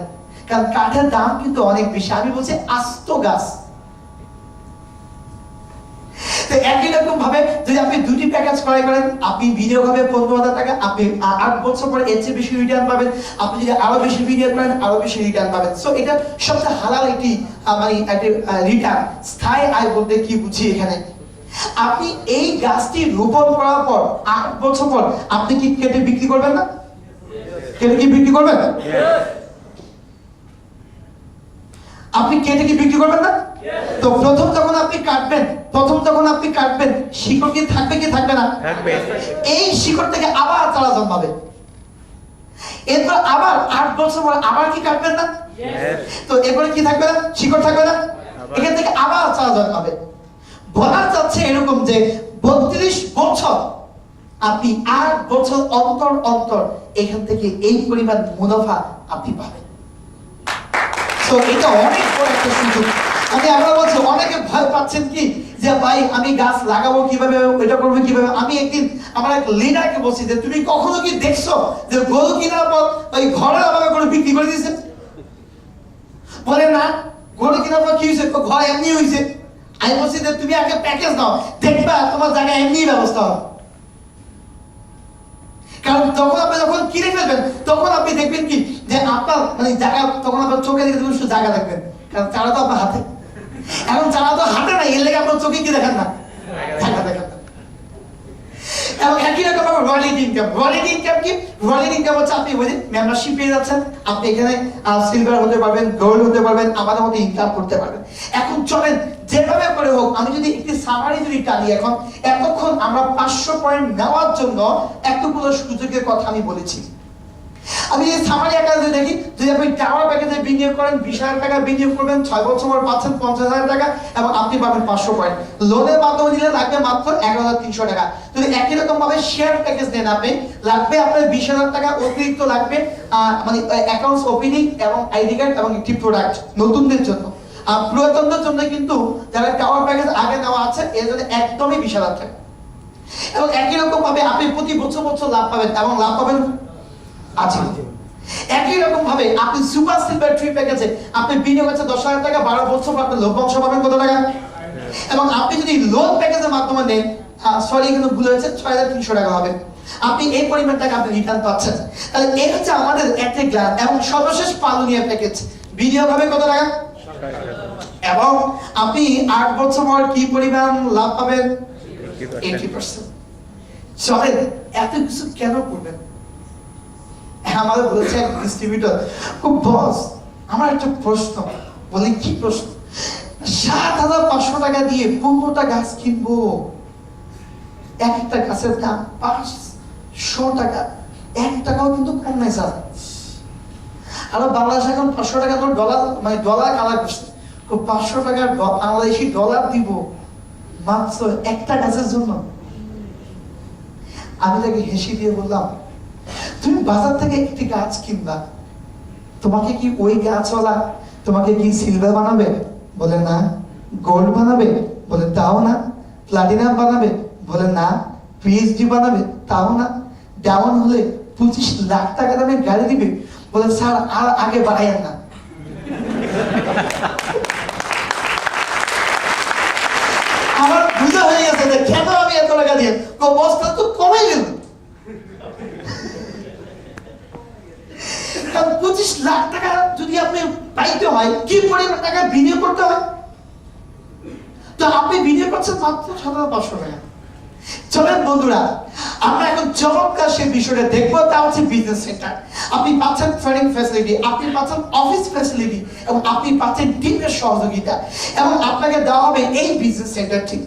কারণ কাঠের দাম কিন্তু অনেক বেশি। আমি বলছি আস্ত গাছ। তো একই রকম ভাবে যদি আপনি 2টি প্যাকেজ ক্রয় করেন, আপনি বিনিয়োগ হবে 15,000 টাকা, আপনি 8 বছর পরে এর চেয়ে বেশি রিটার্ন পাবেন। আপনি যদি আরো বেশি বিনিয়োগ করেন আরো বেশি রিটার্ন পাবেন। সো এটা সবচেয়ে হালাল একটি রিটার্ন। স্থায়ী আয় বলতে কি বুঝি এখানে? আপনি এই গাছটি রোপণ করার পর 8 বছর পর আপনি কি কেটে বিক্রি করবেন না? কেটে কি বিক্রি করবেন? আপনি কেটে কি বিক্রি করবেন না? তো প্রথম যখন আপনি কাটবেন শিকড় কি থাকবে কি থাকবে না? থাকবে। এই শিকড় থেকে আবার চারা জন্মাবে। এরপর আবার 8 বছর পর আবার কি কাটবেন না? তো এরপরে কি থাকবে না? শিকড় থাকবে না? এখান থেকে আবার চারা জন্মাবে। বলা যাচ্ছে এরকম যে 32 বছর আপনি 8 বছর অন্তর অন্তর এখান থেকে এই পরিমাণ মুনাফা আপনি পাবেন। তো এটা অনেক বড় একটা সুযোগ। আমরা বলছি, অনেকে ভয় পাচ্ছেন কি যে ভাই আমি গাছ লাগাবো কিভাবে, এটা করবো কিভাবে। আমি একদিন আমার এক লিডারকে বলছি যে তুমি কখনো কি দেখছো যে গরু কেনার পর ওই ঘরে আমাকে করে বিক্রি করে দিয়েছে? বলে না, গরু কেনার পর কি হয়েছে? ঘর এমনি হয়েছে। আমি বলছি যে তুমি আগে প্যাকেজ নাও, দেখবা তোমার জায়গায় এমনি ব্যবস্থা হবে। কারণ তখন আপনি যখন কিনে ফেলবেন তখন আপনি দেখবেন কি যে আপনার মানে জায়গা, তখন আপনার চোখে দেখে শুধু জায়গা দেখবেন, কারণ চারা তো আপনার হাতে। এখন চারা তো হাতে নাই, এর লেগে আপনার চোখে কি দেখেন না, জায়গা দেখেন না। এবং একই রকম রয়্যালিটি ইনকাম। রয়্যালিটি ইনকাম কি? রয়্যালিটি ইনকাম হচ্ছে আপনি ওই মেম্বারশিপ পেয়ে যাচ্ছেন, আপনি এখানে সিলভার হতে পারবেন, গোল্ড হতে পারবেন, আমাদের মতো ইনকাম করতে পারবেন। এখন চলেন যেভাবে করে হোক আমি যদি একটি সামারি যদি টানি, এখন এতক্ষণ আমরা 500 পয়েন্ট নেওয়ার জন্য এতগুলো সুযোগের কথা আমি বলেছি। আমি এই সামারি আকারে যদি দেখি, যদি আপনি টাওয়ার প্যাকেজে বিনিয়োগ করেন 20,000 টাকা বিনিয়োগ করবেন, 6 বছর পর পাচ্ছেন 50,000 টাকা এবং আপনি পাবেন 500 পয়েন্ট। লোনের মাধ্যমে নিলে লাগবে মাত্র 11,300 টাকা। যদি একই রকম ভাবে শেয়ার প্যাকেজ নেন আপনি, লাগবে আপনার 20,000 টাকা অতিরিক্ত লাগবে, মানে অ্যাকাউন্টস ওপেনিং এবং আইডি কার্ড এবং একটি প্রোডাক্ট নতুনদের জন্য। আর পুরাতনদের জন্য কিন্তু যারা টাওয়ার প্যাকেজ আগে নেওয়া আছে এর জন্য একদমই 20,000 টাকা। এবং একই রকম ভাবে আপনি প্রতি বছর লাভ পাবেন এবং লাভ পাবেন আছে। একই রকম ভাবে আপনি সুপার সিলভার ট্রি প্যাকেজে আপনি বিনিয়োগ আছে 10,000 টাকা, 12 বছর পর আপনি লভ্যাংশ পাবেন কত টাকা। এবং আপনি যদি লোন প্যাকেজের মাধ্যমে নেন, সরি এখানে ভুল হয়েছে, 6,300 টাকা হবে। আপনি এই পরিমাণ টাকা আপনি রিটার্ন পাচ্ছেন। তাহলে এই হচ্ছে আমাদের একটা গ্লাস। এবং সর্বশেষ পালনীয় প্যাকেজ বিনিয়োগ হবে কত টাকা, এবং আপনি 8 বছর পর কি পরিমাণ লাভ পাবেন, 80%। চলেন এত কিছু কেন করবেন? আমাদের বলেছে এক ডিস্ট্রিবিউটর, খুব বস আমার একটা প্রশ্ন, বলে কি প্রশ্ন? 7,500 টাকা দিয়ে 15টা গাছ কিনবো, একটা গাছের দাম 500 টাকা, 1 টাকাও কিন্তু কম নাই স্যার। আর বাংলাদেশ এখন 500 টাকা তো ডলার, মানে ডলার কালার করছে, 500 টাকার বাংলাদেশি ডলার দিব মাত্র একটা গাছের জন্য। আমি তাকে হেসে দিয়ে বললাম, তুমি বাজার থেকে একটি গাছ কিনবা, তোমাকে কি ওই গাছওয়ালা তোমাকে কি সিলভার বানাবে? বলে না। গোল্ড বানাবে? বলে তাও না। প্লাটিনাম বানাবে? বলে না। পিএইচডি বানাবে? তাও না। ডাউন হলে 25 লাখ টাকা দামে গাড়ি দিবে? বলে স্যার আর আগে বাড়াইয়েন না। আমার বুঝা হয়ে গেছে যে কেন আমি এত টাকা দিয়ে, বস্তা তো কমে গেল। 25 লাখ টাকা যদি আপনি পাইতে হয়, কি পরিমাণ টাকা বিনিয়োগ করতে হয়? তো আপনি বিনিয়োগ করছেন মাত্র 7,500 টাকা। চলেন বন্ধুরা, আমরা এখন চমৎকার সেই বিষয়টা দেখবো, তা হচ্ছে বিজনেস সেন্টার। আপনি পাচ্ছেন ট্রেনিং ফ্যাসিলিটি, আপনি পাচ্ছেন অফিস ফ্যাসিলিটি, এবং আপনি পাচ্ছেন টিমের সহযোগিতা, এবং আপনাকে দেওয়া হবে এই বিজনেস সেন্টারটি।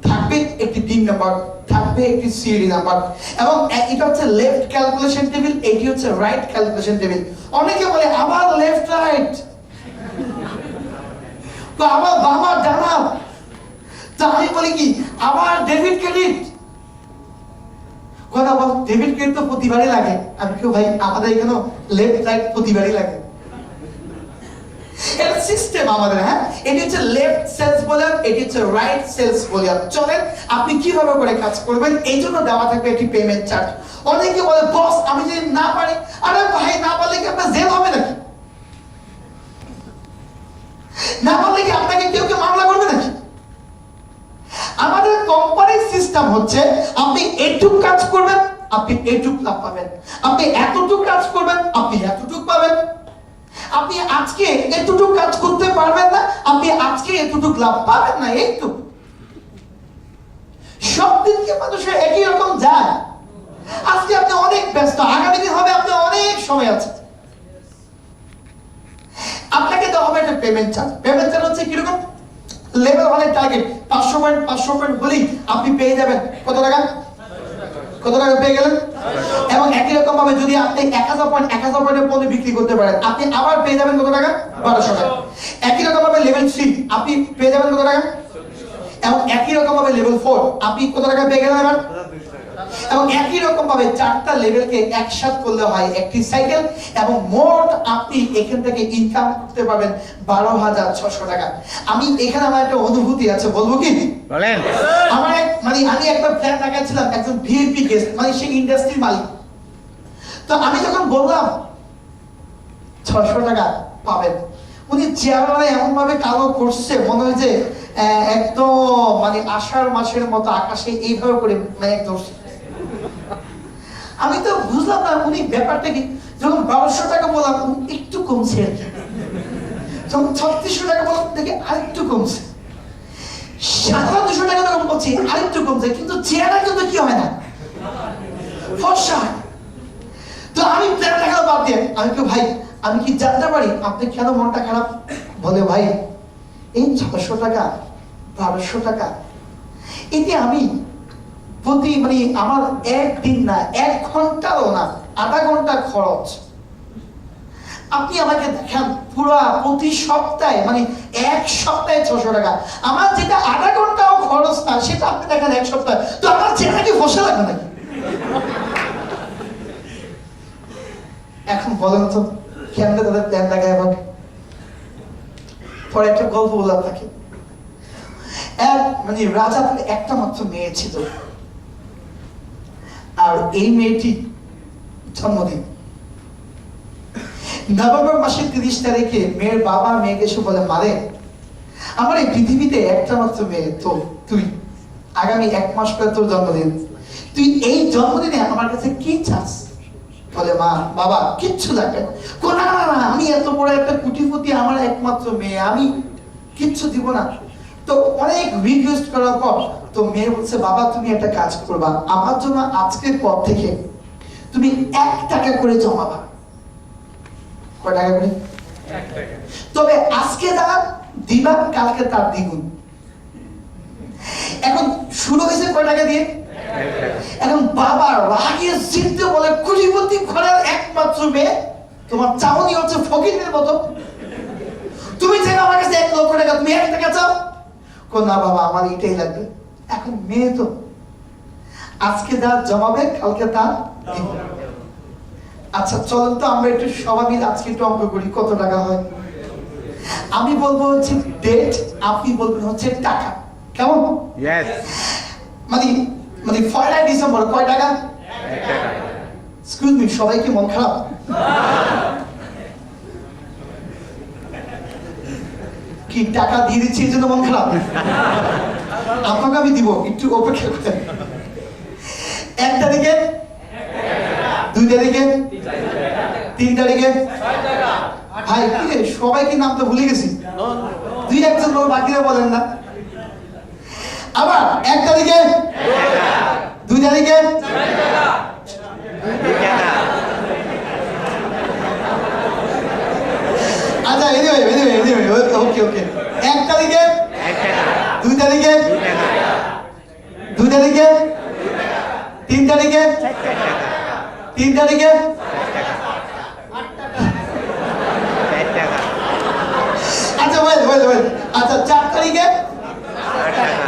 থাকবে একটি টিম নাম্বার, থাকবে একটি সিডি নাম্বার, এবং এটা হচ্ছে লেফট ক্যালকুলেশন টেবিল, এটি হচ্ছে রাইট ক্যালকুলেশন টেবিল। অনেকে বলে আমার লেফট রাইট, তো আমার বাবা ডানা, তো আমি বলি কি আমার ডেবিট ক্রেডিট। কথা বল, ডেবিট ক্রেডিট তো প্রতিবারই লাগে। আমি কেউ ভাই আমাদের এখানে লেফট রাইট প্রতিবারই লাগে, এটা সিস্টেম আমাদের। হ্যাঁ, এটি হচ্ছে লেফট সেলস ভলিউম, এটি হচ্ছে রাইট সেলস ভলিউম। চলেন আপনি কিভাবে করে কাজ করবেন, এই জন্য দেওয়া থাকবে একটি পেমেন্ট চার্ট। অনেকে বলে বস আমি যদি না পারি, আরে ভাই না পারলে কি আপনার জেল হবে নাকি? না পারলে কি আপনাকে কেউ মামলা করবে নাকি? আমাদের কোম্পানির সিস্টেম হচ্ছে আপনি এটুক কাজ করবেন, আপনি এটুক লাভ পাবেন। আপনি এতটুক কাজ করবেন, আপনি এতটুক পাবেন। আপনি আজকে এতটুক কাজ করতে পারবেন না, আপনি আজকে এতটুক লাভ পাবেন না। একটু সব দিনকে মানুষের একই রকম যায়। আজকে আপনি অনেক ব্যস্ত, আগামী দিন হবে আপনি অনেক সময় আছে। আপনাকে দেওয়া হবে একটা পেমেন্ট চার্জ। পেমেন্ট চার্জ হচ্ছে কিরকম? লেভেল 1 এর টার্গেট 500 পয়েন্ট বলি আপনি পেয়ে যাবেন কত টাকা? কত টাকা পেয়ে গেলেন? এবং একই রকম ভাবে যদি আপনি 1000 পয়েন্টের পণ্য বিক্রি করতে পারেন, আপনি আবার পেয়ে যাবেন কত টাকা? 1200 টাকা। একই রকম ভাবে লেভেল 3 আপনি পেয়ে যাবেন কত টাকা? এবং একই রকম ভাবে লেভেল 4 আপনি কত টাকা পেয়ে গেলেন এবার? এবং একই রকম ভাবে 4টা লেভেলকে একসাথে করলে হয় একটি সাইকেল, এবং মোট আপনি এখান থেকে ইনকাম করতে পারবেন 12,600 টাকা। আমি এখানে আমার একটা অনুভূতি আছে, বলবো কি? বলেন। আমার মানে আমি একবার প্ল্যান দেখাচ্ছিলাম, একজন ভিআইপি গেস্ট, মানে সেই ইন্ডাস্ট্রির মালিক। তো আমি যখন বললাম 600 টাকা পাবেন, উনি চেয়ারম্যানে এমন ভাবে কালো করছে, মনে হয় যে একদম মানে আষাঢ় মাসের মতো আকাশে এইভাবে করে মেঘ ধরছে। আমি তো বুঝলাম না উনি ব্যাপারটা কি। যখন 1200 টাকা বললাম একটু কমছে আর কি, যখন 3600 টাকা বললাম দেখি আরেকটু কমছে, 7200 টাকা যখন বলছি আরেকটু কমছে, কিন্তু চেহারা কিন্তু কি হয় না, ফর্সা। তো আমি প্ল্যান দেখালো বাদ দিয়ে আমি কি ভাই আমি কি জানতে পারি আপনি কেন মনটা খারাপ? বলে ভাই এই 600 টাকা 1200 টাকা এতে আমি প্রতি মানে আমার একদিন না 1 ঘন্টাও না আধা ঘন্টা খরচ। আপনি আমাকে দেখেন পুরো প্রতি সপ্তাহে মানে 1 সপ্তাহে 600 টাকা, আমার যেটা আধা ঘন্টাও খরচ না সেটা আপনি দেখেন 1 সপ্তাহে, তো আমার চেহারা কি ফসা লাগে নাকি? এখন বলেন তো কেমনে তাদের প্ল্যান লাগায়। এবং পরে একটা গল্প বললাম তাকে, এক মানে রাজা তার একটা মাত্র মেয়ে ছিল, আর এই মেয়েটি জন্মদিন নভেম্বর মাসের 30 তারিখে মেয়ের বাবা মেয়েকে এসে বলে, মারে আমার এই পৃথিবীতে একটা মাত্র মেয়ে তো তুই, আগামী 1 মাস পরে তোর জন্মদিন, তুই এই জন্মদিনে আমার কাছে কি চাস? বলে মা বাবা কিচ্ছু লাগবে না, না আমি এত বড় একটা কোটিপতি, আমার একমাত্র মেয়ে, আমি কিচ্ছু দিব না। তো অনেক রিকোয়েস্ট করার পর তো মেয়ে বলছে, বাবা তুমি একটা কাজ করবা, আমার জন্য আজকের পর থেকে তুমি 1 টাকা করে জমাবা। কয় টাকা করে? 1 টাকা। তবে আজকে যা দিবা কালকে তার দ্বিগুণ। এখন শুরু হয়েছে কয় টাকা দিয়ে? 1 টাকা। এখন বাবা রাগে জিততে বলে, কোটিপতি ঘরের একমাত্র মেয়ে, তোমার চাউনি হচ্ছে ফকিরের মতো, তুমি চাই আমার কাছে 1 লক্ষ টাকা, তুমি 1 টাকা চাও? না বাবা আমার এটাই লাগবে। এখন মেয়ে তো আজকে যা জমাবে কালকে তা দিব। আচ্ছা চলেন তো আমরা একটু সবাই মিলে আজকে একটু অঙ্ক করি, কত টাকা হয়? আমি বলবো হচ্ছে ডেট, আপনি বলবেন হচ্ছে টাকা, কেমন? Yes. মানে মানে 1 ডিসেম্বর কয় টাকা? 1 টাকা। এক্সকিউজ মি, সবাই কি মন খারাপ? কি টাকা দিয়ে দিচ্ছি এই জন্য মন খারাপ? আপনাকে আমি দিব, একটু অপেক্ষা করেন। 1 তারিখে, 2 তারিখে, 3 তারিখে, ভাই কি রে সবাই কি নাম তো ভুলে গেছি, 2-1 লোক বাকিরা বলেন না। আবার 1 তারিখে, 2 তারিখে, 2 টাকা। আচ্ছা anyway, ওকে 1 তারিখে, 1 টাকা। 2 তারিখে, 2 টাকা। 2 তারিখে, 3 তারিখে, 1 টাকা। 3 তারিখে, 4 টাকা। আচ্ছা ওয়েল আচ্ছা 4 তারিখে, 8 টাকা।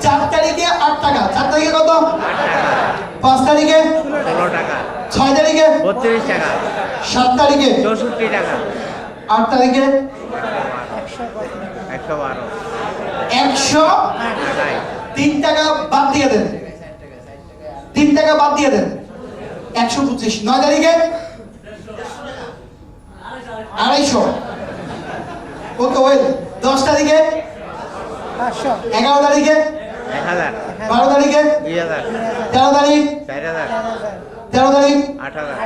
4 তারিখে 8 টাকা, 4 তারিখে কত? 8 টাকা। 5 তারিখে, 16 টাকা। 6 তারিখে, 32 টাকা। 7 তারিখে, 64 টাকা। 8 তারিখে, 112। 100, টাকায়। 3 টাকা বাদ দিয়ে দেন, 3 টাকা বাদ দিয়ে দেন, 125। 9 তারিখে 250। ওকে ওয়েল 10 তারিখে, 11 তারিখে, 1000। 12 তারিখে, 2000। 13 তারিখ, 4000। 13 তারিখ, 8000।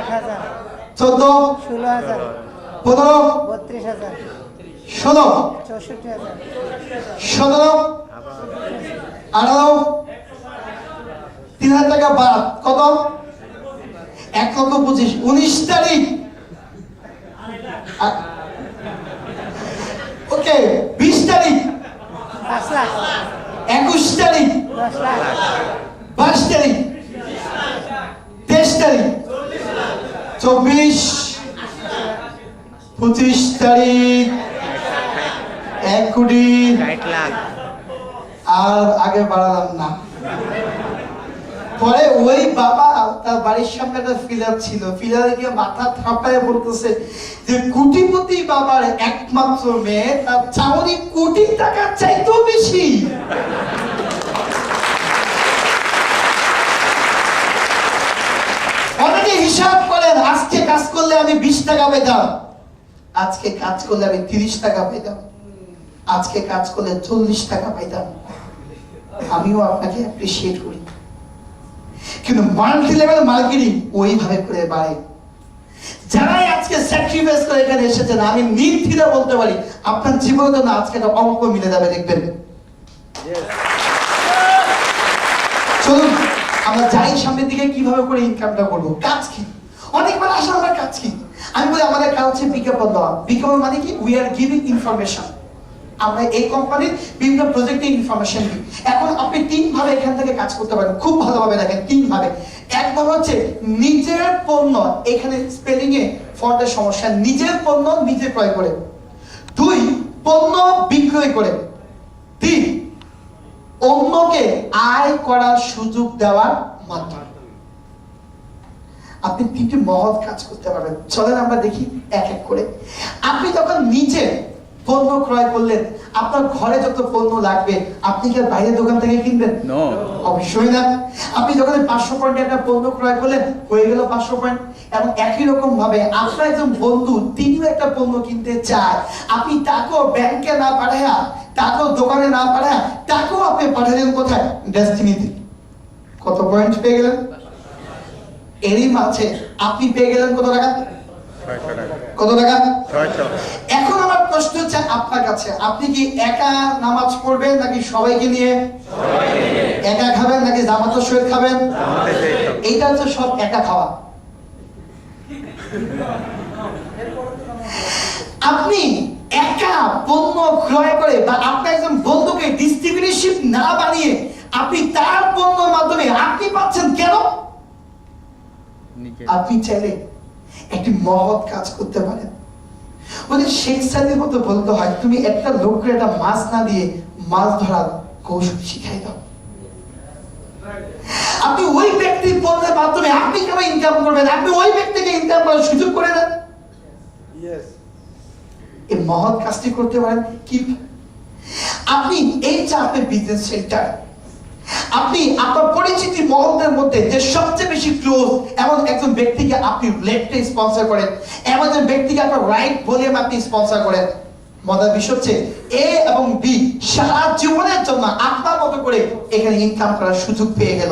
14, 16,000, 15, 32,000, 16, 64,000, 17, 18, 3000 টাকা বাদ, কত? 1,25,000। 19 তারিখ, ওকে 20 তারিখ, 5 লাখ, 21 তারিখ, 10 লাখ, 22 তারিখ, 23 তারিখ, 24, 25 তারিখ, 1 কোটি। 60 লাখ। আর আগে বাড়ালাম না। পরে ওই বাবা তার বাড়ির সামনে একটা ফিলার ছিল, ফিলারে গিয়ে মাথা থাপায় বলতেছে যে কোটিপতি বাবার একমাত্র মেয়ে, তার চাউনি কোটি টাকা চাইতেও বেশি। অনেকে হিসাব করেন আজকে কাজ করলে আমি 20 টাকা পেতাম, আজকে কাজ করলে আমি 30 টাকা পেতাম। আজকে কাজ করলে 40 টাকা পাইতাম, আমিও আপনাকে অ্যাপ্রিসিয়েট করি। কিন্তু মাল্টি লেভেল মার্কেটিং ওইভাবে করে বাড়ে। যারাই আজকে স্যাক্রিফাইস করে এখানে এসেছেন, আমি নির্দ্বিধা বলতে পারি আপনার জীবনের জন্য আজকে একটা অঙ্ক মিলে যাবে, দেখবেন। চলুন আমরা যাই সামনের দিকে, কিভাবে করে ইনকামটা করবো, কাজ কি। অনেকবার আসে আমার কাজ কি, আমি বলি আমাদের কাজ হচ্ছে বিজ্ঞাপন দেওয়া। বিজ্ঞাপন মানে কি? We are giving information. আমরা এই কোম্পানির বিভিন্ন প্রজেক্টে ইনফরমেশন দিই। এখন আপনি 3 ভাবে এখান থেকে কাজ করতে পারেন, খুব ভালোভাবে দেখেন। 3 ভাবে। এক ভাবে হচ্ছে নিজের পণ্য, এখানে স্পেলিং এ ফন্টের সমস্যা, নিজের পণ্য নিজে ক্রয় করে। 2 পণ্য বিক্রয় করে। 3 অন্যকে আয় করার সুযোগ দেওয়ার মাধ্যমে। আপনি 3টি মহৎ কাজ করতে পারবেন। চলেন আমরা দেখি এক এক করে। আপনি যখন নিজে পণ্য ক্রয় করলেন, আপনার ঘরে যত পণ্য লাগবে আপনি কি আর বাইরের দোকান থেকে কিনবেন? নো, অবশ্যই না। আপনি যখন 500 পয়েন্টে একটা পণ্য ক্রয় করলেন, হয়ে গেল 500 পয়েন্ট। এবং একই রকম ভাবে আপনার একজন বন্ধু তিনিও একটা পণ্য কিনতে চায়, আপনি তাকেও ব্যাংকে না পাঠায়া, তাকেও দোকানে না পাঠায়া, তাকেও আপনি পাঠালেন কোথায়? ডেস্টিনিতে। কত পয়েন্ট পেয়ে গেলেন? এরই মাঝে আপনি পেয়ে গেলেন কত টাকা? 600 টাকা। কত টাকা? 600। এখন আমার প্রশ্ন হচ্ছে আপনার কাছে, আপনি কি একা নামাজ পড়বেন নাকি সবাইকে নিয়ে? একা খাবেন নাকি জামাতের সহিত খাবেন? আমাদের সেই সব। এইটা হচ্ছে সব একা খাওয়া। আপনি একা পণ্য ক্রয় করে বা আপনার একজন বন্ধুকে ডিস্ট্রিবিউটরশিপ না বানিয়ে আপনি তার পণ্যের মাধ্যমে আপনি পাচ্ছেন কেন? নিজে। আপনি চাইলে একটি মহৎ কাজ করতে পারেন। ওদের শেখ সাদির মতো বলতে হয়, তুমি একটা লোককে একটা মাছ না দিয়ে মাছ ধরার কৌশল শিখাই দাও। আপনি ওই ব্যক্তির পণ্যের মাধ্যমে আপনি কেন ইনকাম করবেন? আপনি ওই ব্যক্তিকে ইনকাম করার সুযোগ করে দেন। এই মহৎ কাজটি করতে পারেন কি? আপনি এই যে আপনার বিজনেস সেন্টার, আপনি আপনার পরিচিতি মহলদের মধ্যে যে সবচেয়ে বেশি ক্লোজ এমন একজন ব্যক্তিকে আপনি লেফটে স্পন্সর করেন, এমন একজন ব্যক্তিকে আপনার রাইট ভলিউম আপনি স্পন্সর করেন। মজার বিষয় হচ্ছে এ এবং বি সারা জীবনের জন্য আপনার মতো করে এখানে ইনকাম করার সুযোগ পেয়ে গেল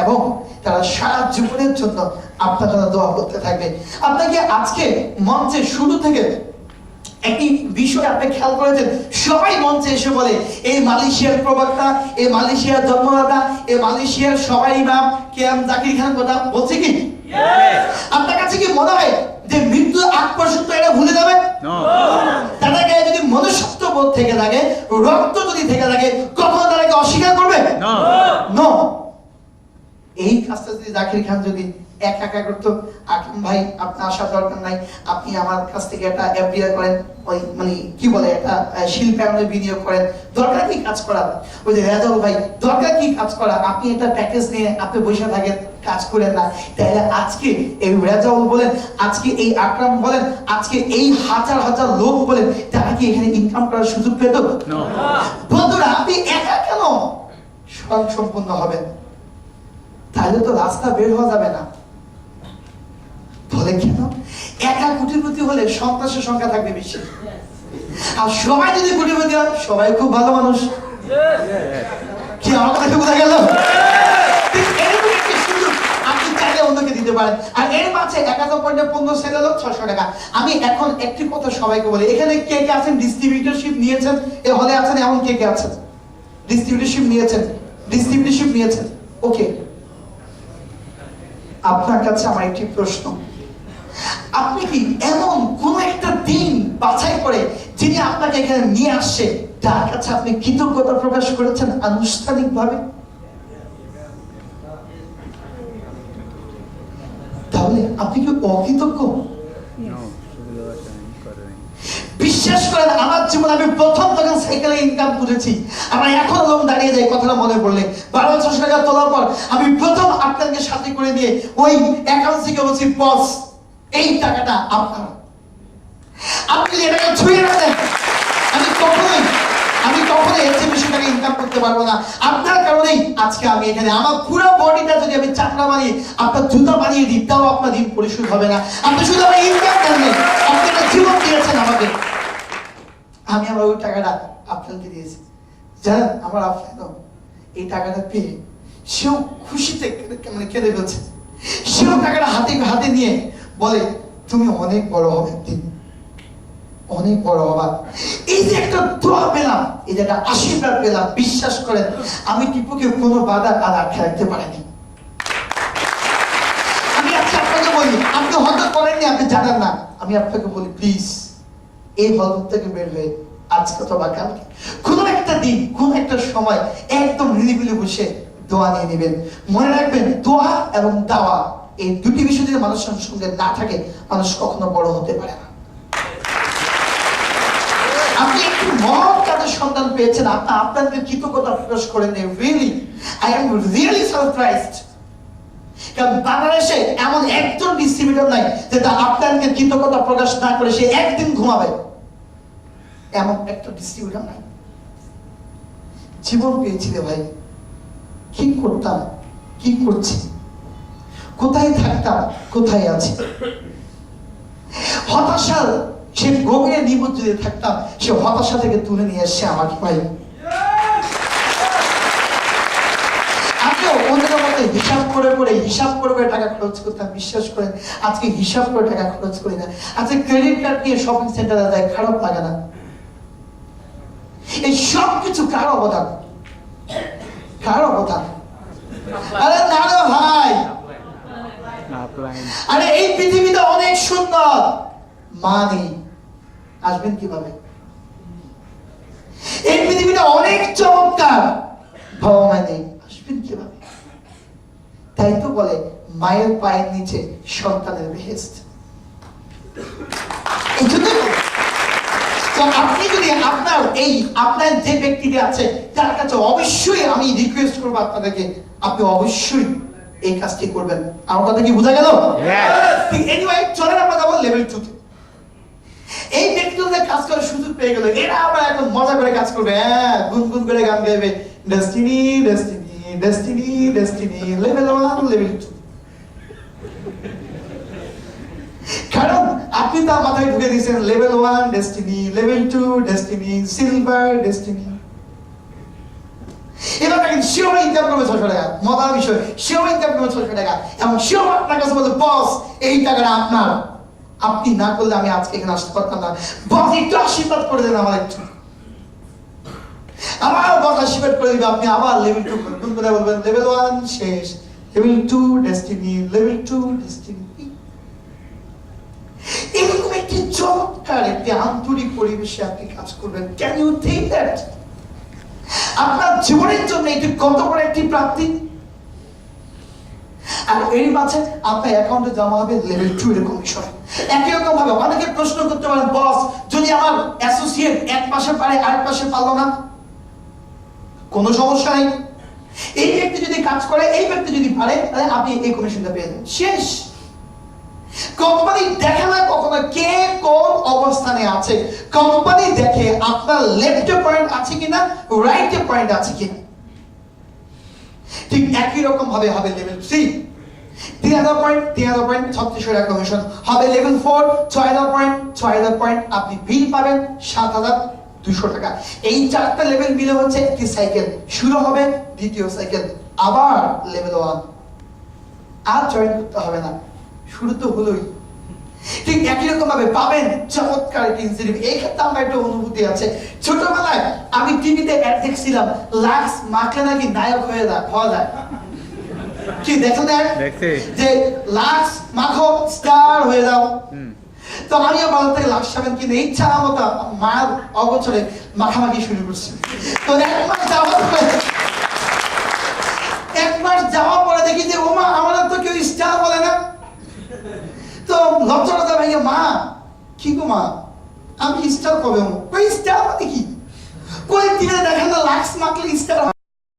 এবং তারা সারা জীবনের জন্য আপনার জন্য দোয়া করতে থাকবে। আপনাকে আজকে মঞ্চে শুরু থেকে একটি বিষয় আপনি খেয়াল করেছেন, সবাই মঞ্চে এসে বলে এই মালয়েশিয়ার প্রবক্তা, এই মালয়েশিয়ার জন্মদাতা, এই মালয়েশিয়ার সবাই ইমাম কেএম জাকির খান কথা বলছে কি? আপনার কাছে কি মনে হয় যে মৃত্যু আগ পর্যন্ত এটা ভুলে যাবে? তাদের গায়ে যদি মনুষ্যত্ব বোধ থেকে থাকে, রক্ত যদি থেকে থাকে, কখনো তাদেরকে অস্বীকার করবে? নো। এই কাজটা যদি জাকির খান যদি একা করতো, আকিম ভাই আপনার আসার দরকার নাই, আপনি আমার কাছ থেকে একটা এফডিআর করেন, ওই মানে কি বলে একটা শিল্পায়নে বিনিয়োগ করেন, দরকার কি কাজ করা? ওই যে রেজাউল ভাই দরকার কি কাজ করা? আপনি একটা প্যাকেজ নিয়ে আপনি বসে থাকেন, কাজ করেন না। তাহলে আজকে এই রেজাউল বলেন, আজকে এই আকরাম বলেন, আজকে এই হাজার হাজার লোক বলেন, তারা কি এখানে ইনকাম করার সুযোগ পেত? বন্ধুরা, আপনি একা কেন স্বয়ংসম্পূর্ণ হবেন? তাহলে তো রাস্তা বের হওয়া যাবে না। বলে কেন? একা কোটিপতি হলে সন্ত্রাসের সংখ্যা থাকবে বেশি, আর সবাই যদি কোটিপতি হয় সবাই খুব ভালো মানুষ। কি আমার কথা বোঝা গেল? আপনি চাইলে অন্যকে দিতে পারেন। আর এর মাঝে 1000 পয়েন্টে 15 সেল হলো 600 টাকা। আমি এখন একটি কথা সবাইকে বলি, এখানে কে কে আছেন ডিস্ট্রিবিউটরশিপ নিয়েছেন? এ হলে আছেন এমন কে কে আছেন ডিস্ট্রিবিউটরশিপ নিয়েছেন? ডিস্ট্রিবিউটরশিপ নিয়েছেন, ওকে। আপনার কাছে আমার একটি প্রশ্ন, আপনি কি এমন কোন একটা দিন বাছাই করে যিনি আপনাকে এখানে নিয়ে আসছে তার কাছে আপনি কৃতজ্ঞতা প্রকাশ করেছেন আনুষ্ঠানিকভাবে? তাহলে আপনি কি অকৃতজ্ঞ? বিশ্বাস করেন, আমার জীবনে আমি প্রথম যখন সাইকেলে ইনকাম করেছি, আমার এখন লোক দাঁড়িয়ে যায় কথাটা মনে পড়লে। 1200 টাকা তোলার পর আমি প্রথম আপনাকে সাথে করে দিয়ে ওই অ্যাকাউন্ট থেকে বলছি, বস এই টাকাটা আপনার, আপনি এটাকে ছুঁয়ে না দেন, আমি কখনোই এর চেয়ে বেশি টাকা ইনকাম করতে পারবো না। আপনার কারণেই আজকে আমি এখানে। আমার পুরো বডিটা যদি আমি চাকরা বানিয়ে আপনার জুতা বানিয়ে দিই, তাও আপনার ঋণ পরিশোধ হবে না। আপনি শুধু আমার ইনকাম দেন, আপনি একটা জীবন দিয়েছেন আমাকে। আমি আমার ওই টাকাটা আফরানকে দিয়েছি। জানেন আমার আফরান এই টাকাটা পেয়ে সেও খুশিতে মানে কেঁদে ফেলছে। সেও টাকাটা হাতে নিয়ে বলে তুমি অনেক বড় হবে একদিন, অনেক বড় হবা। এই যে একটা দোয়া পেলাম, এই যে একটা আশীর্বাদ পেলাম, বিশ্বাস করেন আমি টিপুকে কোনো বাধা আর আটকে রাখতে পারিনি। আমি আজকে আপনাকে বলি, আপনি হয়তো করেননি, আপনি জানেন না, আমি আপনাকে বলি প্লিজ এই হল থেকে বের হয়ে আজকে অথবা কালকে কোনো একটা দিন কোনো একটা সময় একদম নিরিবিলি বসে দোয়া নিয়ে নেবেন। মনে রাখবেন দোয়া এবং দাওয়া এই দুটি বিষয় যদি মানুষের সঙ্গে না থাকে মানুষ কখনো বড় হতে পারে না। আপনি একটি মহৎ কাজের সন্ধান পেয়েছেন, আপনাকে কৃতজ্ঞতা প্রকাশ করেন। Really I am really surprised. কারণ বাংলাদেশে এমন একজন ডিস্ট্রিবিউটর নাই যেটা আপনাকে কৃতজ্ঞতা প্রকাশ না করে সে একদিন ঘুমাবে, এমন একটা ডিস্ট্রিবিউটর নাই। জীবন পেয়েছিলে ভাই, কি করতাম, কি করছি, কোথায় থাকতাম, কোথায় আছি, হতাশার সে গভীরে নিমজ্জিত থাকতাম, সে হতাশা থেকে তুলে নিয়ে এসছে আমাকে ভাই। আমিও অন্যের মতো হিসাব করে টাকা খরচ করতাম। বিশ্বাস করেন আজকে হিসাব করে টাকা খরচ করি না। আজকে ক্রেডিট কার্ড দিয়ে শপিং সেন্টারে যায়, খারাপ লাগে না। এই সব কিছু কার অবদান? আরে না রে ভাই, আরে এই পৃথিবীতে অনেক সুন্দর, মা নেই, আসবেন কিভাবে? এই পৃথিবীটা অনেক চমৎকার, বাবা মা নেই, আসবেন কিভাবে? তাই তো বলে মায়ের পায়ের নিচে সন্তানের বেহেশত। এই জন্যই আপনি যদি আপনার যে ব্যক্তিটি আছে তার কাছে অবশ্যই আমি রিকোয়েস্ট করবো আপনাদেরকে, আপনি অবশ্যই এই কাজটি করবেন। আমার কথা কি বোঝা গেল? এনিওয়ে চলেন আমরা যাবো লেভেল 2 তে। এই ব্যক্তিদের কাজ করার সুযোগ পেয়ে গেল, এরা আবার এখন মজা করে কাজ করবে, হ্যাঁ গুনগুন করে গান গাইবে, destiny destiny destiny destiny level 1 level 2। কারণ আপনি তার মাথায় ঢুকে দিয়েছেন level 1 destiny, level 2 destiny, silver destiny. এবার দেখেন সেও ইনকাম করবে 600 টাকা, মজার বিষয় সেও ইনকাম করবে 600 টাকা, এবং সেও আপনার কাছে বলে বস এই টাকাটা আপনার, আপনি না করলে আমি আজকে এখানে আসতে পারতাম না, বস একটু আশীর্বাদ করে দেন আমার একটু। আবার বস আশীর্বাদ করে দিবে, আপনি আবার লেভেল 2 গুণ করে বলবেন লেভেল 1 শেষ, লেভেল 2 ডেস্টিনি, লেভেল 2 ডেস্টিনি। এরকম একটি চমৎকার একটি আন্তরিক পরিবেশে আপনি কাজ করবেন। ক্যান ইউ থিংক দ্যাট আপনার জীবনের জন্য এটি কত বড় একটি প্রাপ্তি? আর এর মাঝে আপনার অ্যাকাউন্টে জমা হবে লেভেল 2 এর কমিশন। একই রকম ভাবে অনেকে প্রশ্ন করতে পারেন বস যদি আমার অ্যাসোসিয়েট এক পাশে পারে আরেক পাশে পারলো না, কোনো সমস্যা নেই। এই ব্যক্তি যদি কাজ করে এই ব্যক্তি যদি পারে তাহলে আপনি এই কমিশনটা পেয়ে যাবেন, শেষ। কোম্পানি দেখে না কখনো কে কোন অবস্থানে আছে, কোম্পানি দেখে আপনার লেফটে পয়েন্ট আছে কিনা, রাইটে পয়েন্ট আছে কিনা। ঠিক একই রকম ভাবে হবে লেভেল 3 3000 পয়েন্ট 3600 টাকা কমিশন হবে। লেভেল 4 6000 পয়েন্ট আপনি বিল পাবেন 7200 টাকা। এই চারটা লেভেল মিলে হচ্ছে একটি সাইকেল, শুরু হবে দ্বিতীয় সাইকেল, আবার লেভেল 1। আর জয়েন করতে হবে না, শুরু তো হলোই। ঠিক একই রকম ভাবে পাবেন চমৎকার একটি ইনসেন্টিভ। এই ক্ষেত্রে আমার একটা অনুভূতি আছে, ছোটবেলায় আমি টিভিতে অ্যাড দেখছিলাম লাক্স মাখলে নাকি নায়ক হয়ে যায়। কি দেখেন যে লাক্স মাখো স্টার হয়ে যাও। তো আমিও বাজার থেকে লাক্স সাবান কিনে ইচ্ছা মতো মায়ের অগোচরে মাখামাখি শুরু করছি। তো এক মাস যাওয়ার পরে দেখি যে ওমা আমাদের তো কেউ স্টার বলে না। তো লজ্জা ভাইয়া মা কি গো মা আমি স্টার কবে হবো? স্টার মানে কি? কয়েক দিনে দেখেন না লাক্স মাখলে স্টার